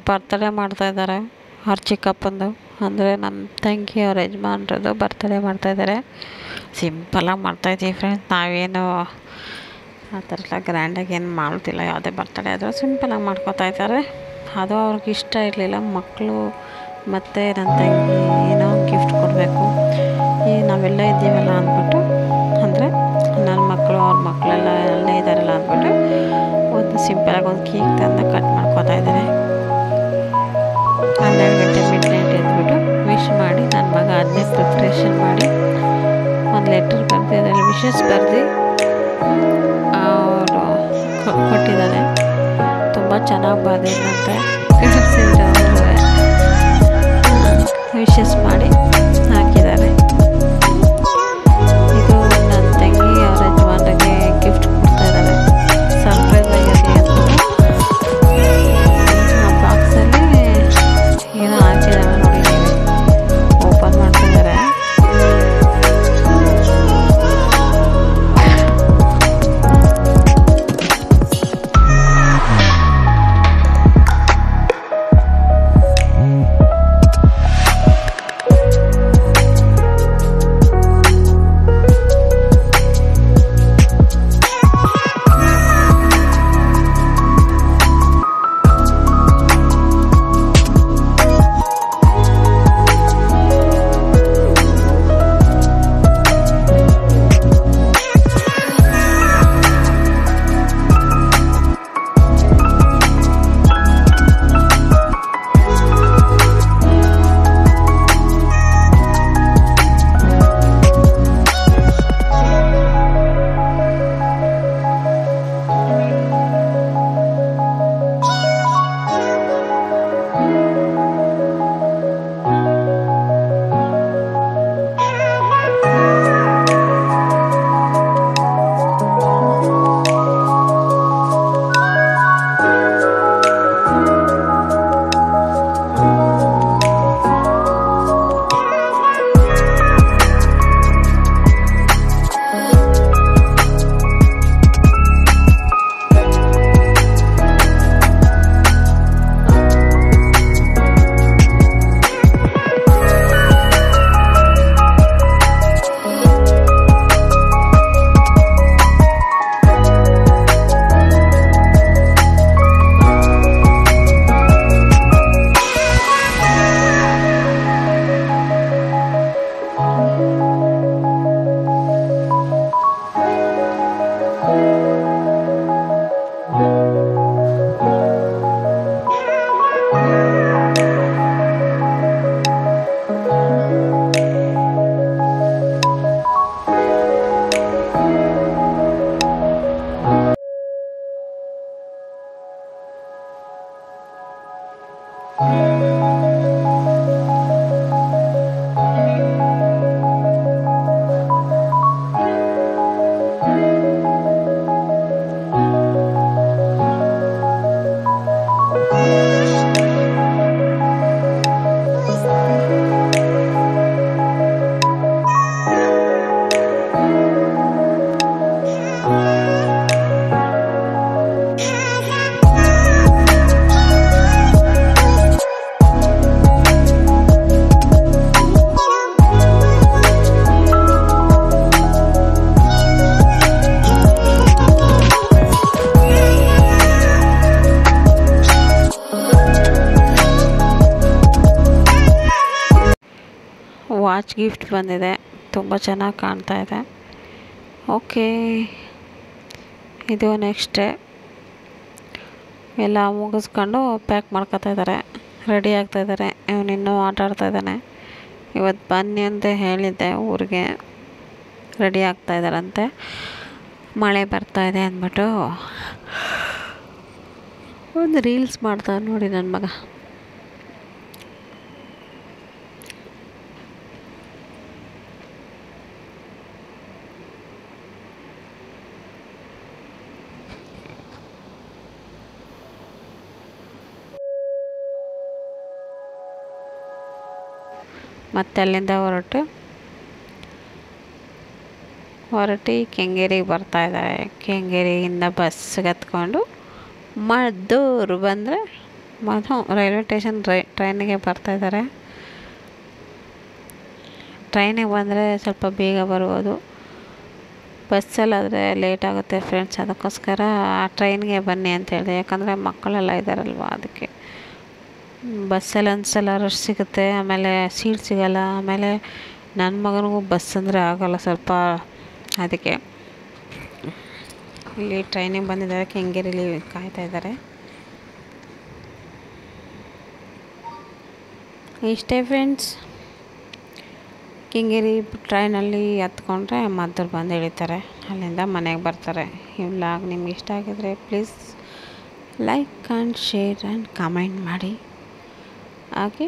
ಬರ್ತಡೇ ಮಾಡ್ತಾಯಿದ್ದಾರೆ ಅವ್ರ ಚಿಕ್ಕಪ್ಪಂದು, ಅಂದರೆ ನಮ್ಮ ತಂಗಿ ಅವ್ರ ಯಜಮಾನ್ರದ್ದು ಬರ್ತಡೇ ಮಾಡ್ತಾಯಿದ್ದಾರೆ. ಸಿಂಪಲಾಗಿ ಮಾಡ್ತಾಯಿದ್ದೀವಿ ಫ್ರೆಂಡ್ಸ್, ನಾವೇನು ಆ ಥರ ಎಲ್ಲ ಗ್ರ್ಯಾಂಡಾಗಿ ಏನು ಮಾಡ್ತಿಲ್ಲ. ಯಾವುದೇ ಬರ್ತಡೇ ಆದರೂ ಸಿಂಪಲಾಗಿ ಮಾಡ್ಕೋತಾ ಇದ್ದಾರೆ. ಅದು ಅವ್ರಿಗೆ ಇಷ್ಟ ಇರಲಿಲ್ಲ. ಮಕ್ಕಳು ಮತ್ತು ನನ್ನ ತಂಗಿ ಏನೋ ಗಿಫ್ಟ್ ಕೊಡಬೇಕು, ನಾವೆಲ್ಲ ಇದ್ದೀವಲ್ಲ ಅಂದ್ಬಿಟ್ಟು, ಅಂದರೆ ನನ್ನ ಮಕ್ಕಳು ಅವ್ರ ಮಕ್ಕಳೆಲ್ಲ ಅಲ್ಲೇ ಇದ್ದಾರಲ್ಲ ಅಂದ್ಬಿಟ್ಟು ಒಂದು ಸಿಂಪಲಾಗಿ ಒಂದು ಕೇಕ್ ತಂದು ಕಟ್ ಮಾಡ್ಕೋತಾ ಇದ್ದಾರೆ. 12 ಗಂಟೆ ಮಿಡ್ ನೈಟ್ ಎದ್ಬಿಟ್ಟು ವಿಶ್ ಮಾಡಿ ನನ್ನ ಮಗ ಅದನ್ನೇ ಪ್ರಿಪ್ರೇಷನ್ ಮಾಡಿ ಒಂದು ಲೆಟರ್ ಬರೆದು ಅದರಲ್ಲಿ ವಿಶಸ್ ಬರೆದು ಅವರು ಕೊಟ್ಟಿದ್ದಾನೆ. ತುಂಬ ಚೆನ್ನಾಗಿ ಬರೆದಿದ್ದಂತೆ ವಿಶಸ್ ಮಾಡಿ ಹಾಕಿದ್ದಾರೆ. ಇದು ನನ್ನ ತಂಗಿ ಅವ್ರ ಯಜಮಾನ್ರಿಗೆ ಗಿಫ್ಟ್ ಕೊಡ್ತಾ ಇದ್ದಾರೆ. ಸರ್ಪ್ರೈಸ್ ಆಗಿ ಆ ಬಾಕ್ಸಲ್ಲಿ ಏನೋ ಹಾಕಿದ್ದಾರೆ ನೋಡಿ, ಓಪನ್ ಮಾಡ್ತಿದ್ದಾರೆ. ವಾಚ್ ಗಿಫ್ಟ್ ಬಂದಿದೆ, ತುಂಬ ಚೆನ್ನಾಗಿ ಕಾಣ್ತಾ ಇದೆ. ಓಕೆ, ಇದು ನೆಕ್ಸ್ಟ್ ಡೇ ಎಲ್ಲ ಮುಗಿಸ್ಕೊಂಡು ಪ್ಯಾಕ್ ಮಾಡ್ಕೊತಾ ಇದ್ದಾರೆ, ರೆಡಿ ಆಗ್ತಾಯಿದ್ದಾರೆ. ಇವನಿನ್ನೂ ಆಟ ಆಡ್ತಾಯಿದ್ದಾನೆ. ಇವತ್ತು ಬನ್ನಿ ಅಂತ ಹೇಳಿದ್ದೆ ಊರಿಗೆ, ರೆಡಿ ಆಗ್ತಾಯಿದ್ದಾರಂತೆ. ಮಳೆ ಬರ್ತಾಯಿದೆ ಅಂದ್ಬಿಟ್ಟು ಒಂದು ರೀಲ್ಸ್ ಮಾಡ್ತಾರೆ ನೋಡಿ ನನ್ನ ಮಗ. ಮತ್ತು ಅಲ್ಲಿಂದ ಹೊರಟು ಕೆಂಗೇರಿಗೆ ಬರ್ತಾಯಿದ್ದಾರೆ. ಕೆಂಗೇರಿಯಿಂದ ಬಸ್ಸಿಗೆ ಹತ್ಕೊಂಡು ಮದ್ದೂರು ಬಂದರೆ ರೈಲ್ವೆ ಸ್ಟೇಷನ್ ಟ್ರೈನಿಗೆ ಬರ್ತಾಯಿದ್ದಾರೆ. ಟ್ರೈನಿಗೆ ಬಂದರೆ ಸ್ವಲ್ಪ ಬೇಗ ಬರ್ಬೋದು, ಬಸ್ಸಲ್ಲಾದರೆ ಲೇಟ್ ಆಗುತ್ತೆ ಫ್ರೆಂಡ್ಸ್. ಅದಕ್ಕೋಸ್ಕರ ಟ್ರೈನ್ಗೆ ಬನ್ನಿ ಅಂತ ಹೇಳಿದೆ, ಯಾಕಂದರೆ ಮಕ್ಕಳೆಲ್ಲ ಇದ್ದಾರಲ್ವ, ಅದಕ್ಕೆ. ಬಸ್ಸಲ್ಲಿ ಒಂದ್ಸಲ ರಶ್ ಸಿಗುತ್ತೆ, ಆಮೇಲೆ ಸೀಟ್ ಸಿಗೋಲ್ಲ. ಆಮೇಲೆ ನನ್ನ ಮಗನಿಗೂ ಬಸ್ ಅಂದರೆ ಆಗೋಲ್ಲ ಸ್ವಲ್ಪ, ಅದಕ್ಕೆ ಇಲ್ಲಿ ಟ್ರೈನಿಗೆ ಬಂದಿದ್ದಾರೆ. ಕೆಂಗೇರಿಲಿ ಕಾಯ್ತಾ ಇದ್ದಾರೆ. ಇಷ್ಟೇ ಫ್ರೆಂಡ್ಸ್, ಕೆಂಗೇರಿ ಟ್ರೈನಲ್ಲಿ ಹತ್ಕೊಂಡ್ರೆ ಮದ್ದೂರು ಬಂದು ಇಳಿತಾರೆ, ಅಲ್ಲಿಂದ ಮನೆಗೆ ಬರ್ತಾರೆ. ಈ ವ್ಲಾಗ್ ನಿಮ್ಗೆ ಇಷ್ಟ ಆಗಿದ್ರೆ please like and share and comment ಮಾಡಿ. ಹಾಗೆ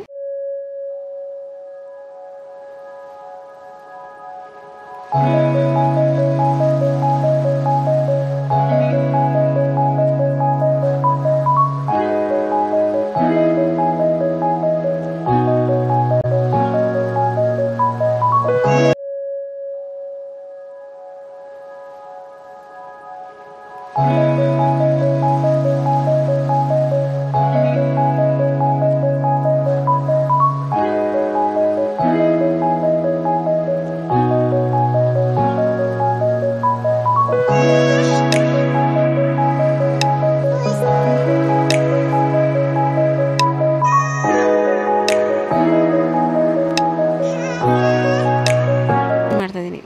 ಮಾಡ್ತಾಯಿದ್ದೀನಿ.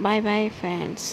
ಬಾಯ್ ಬಾಯ್ ಫ್ರೆಂಡ್ಸ್.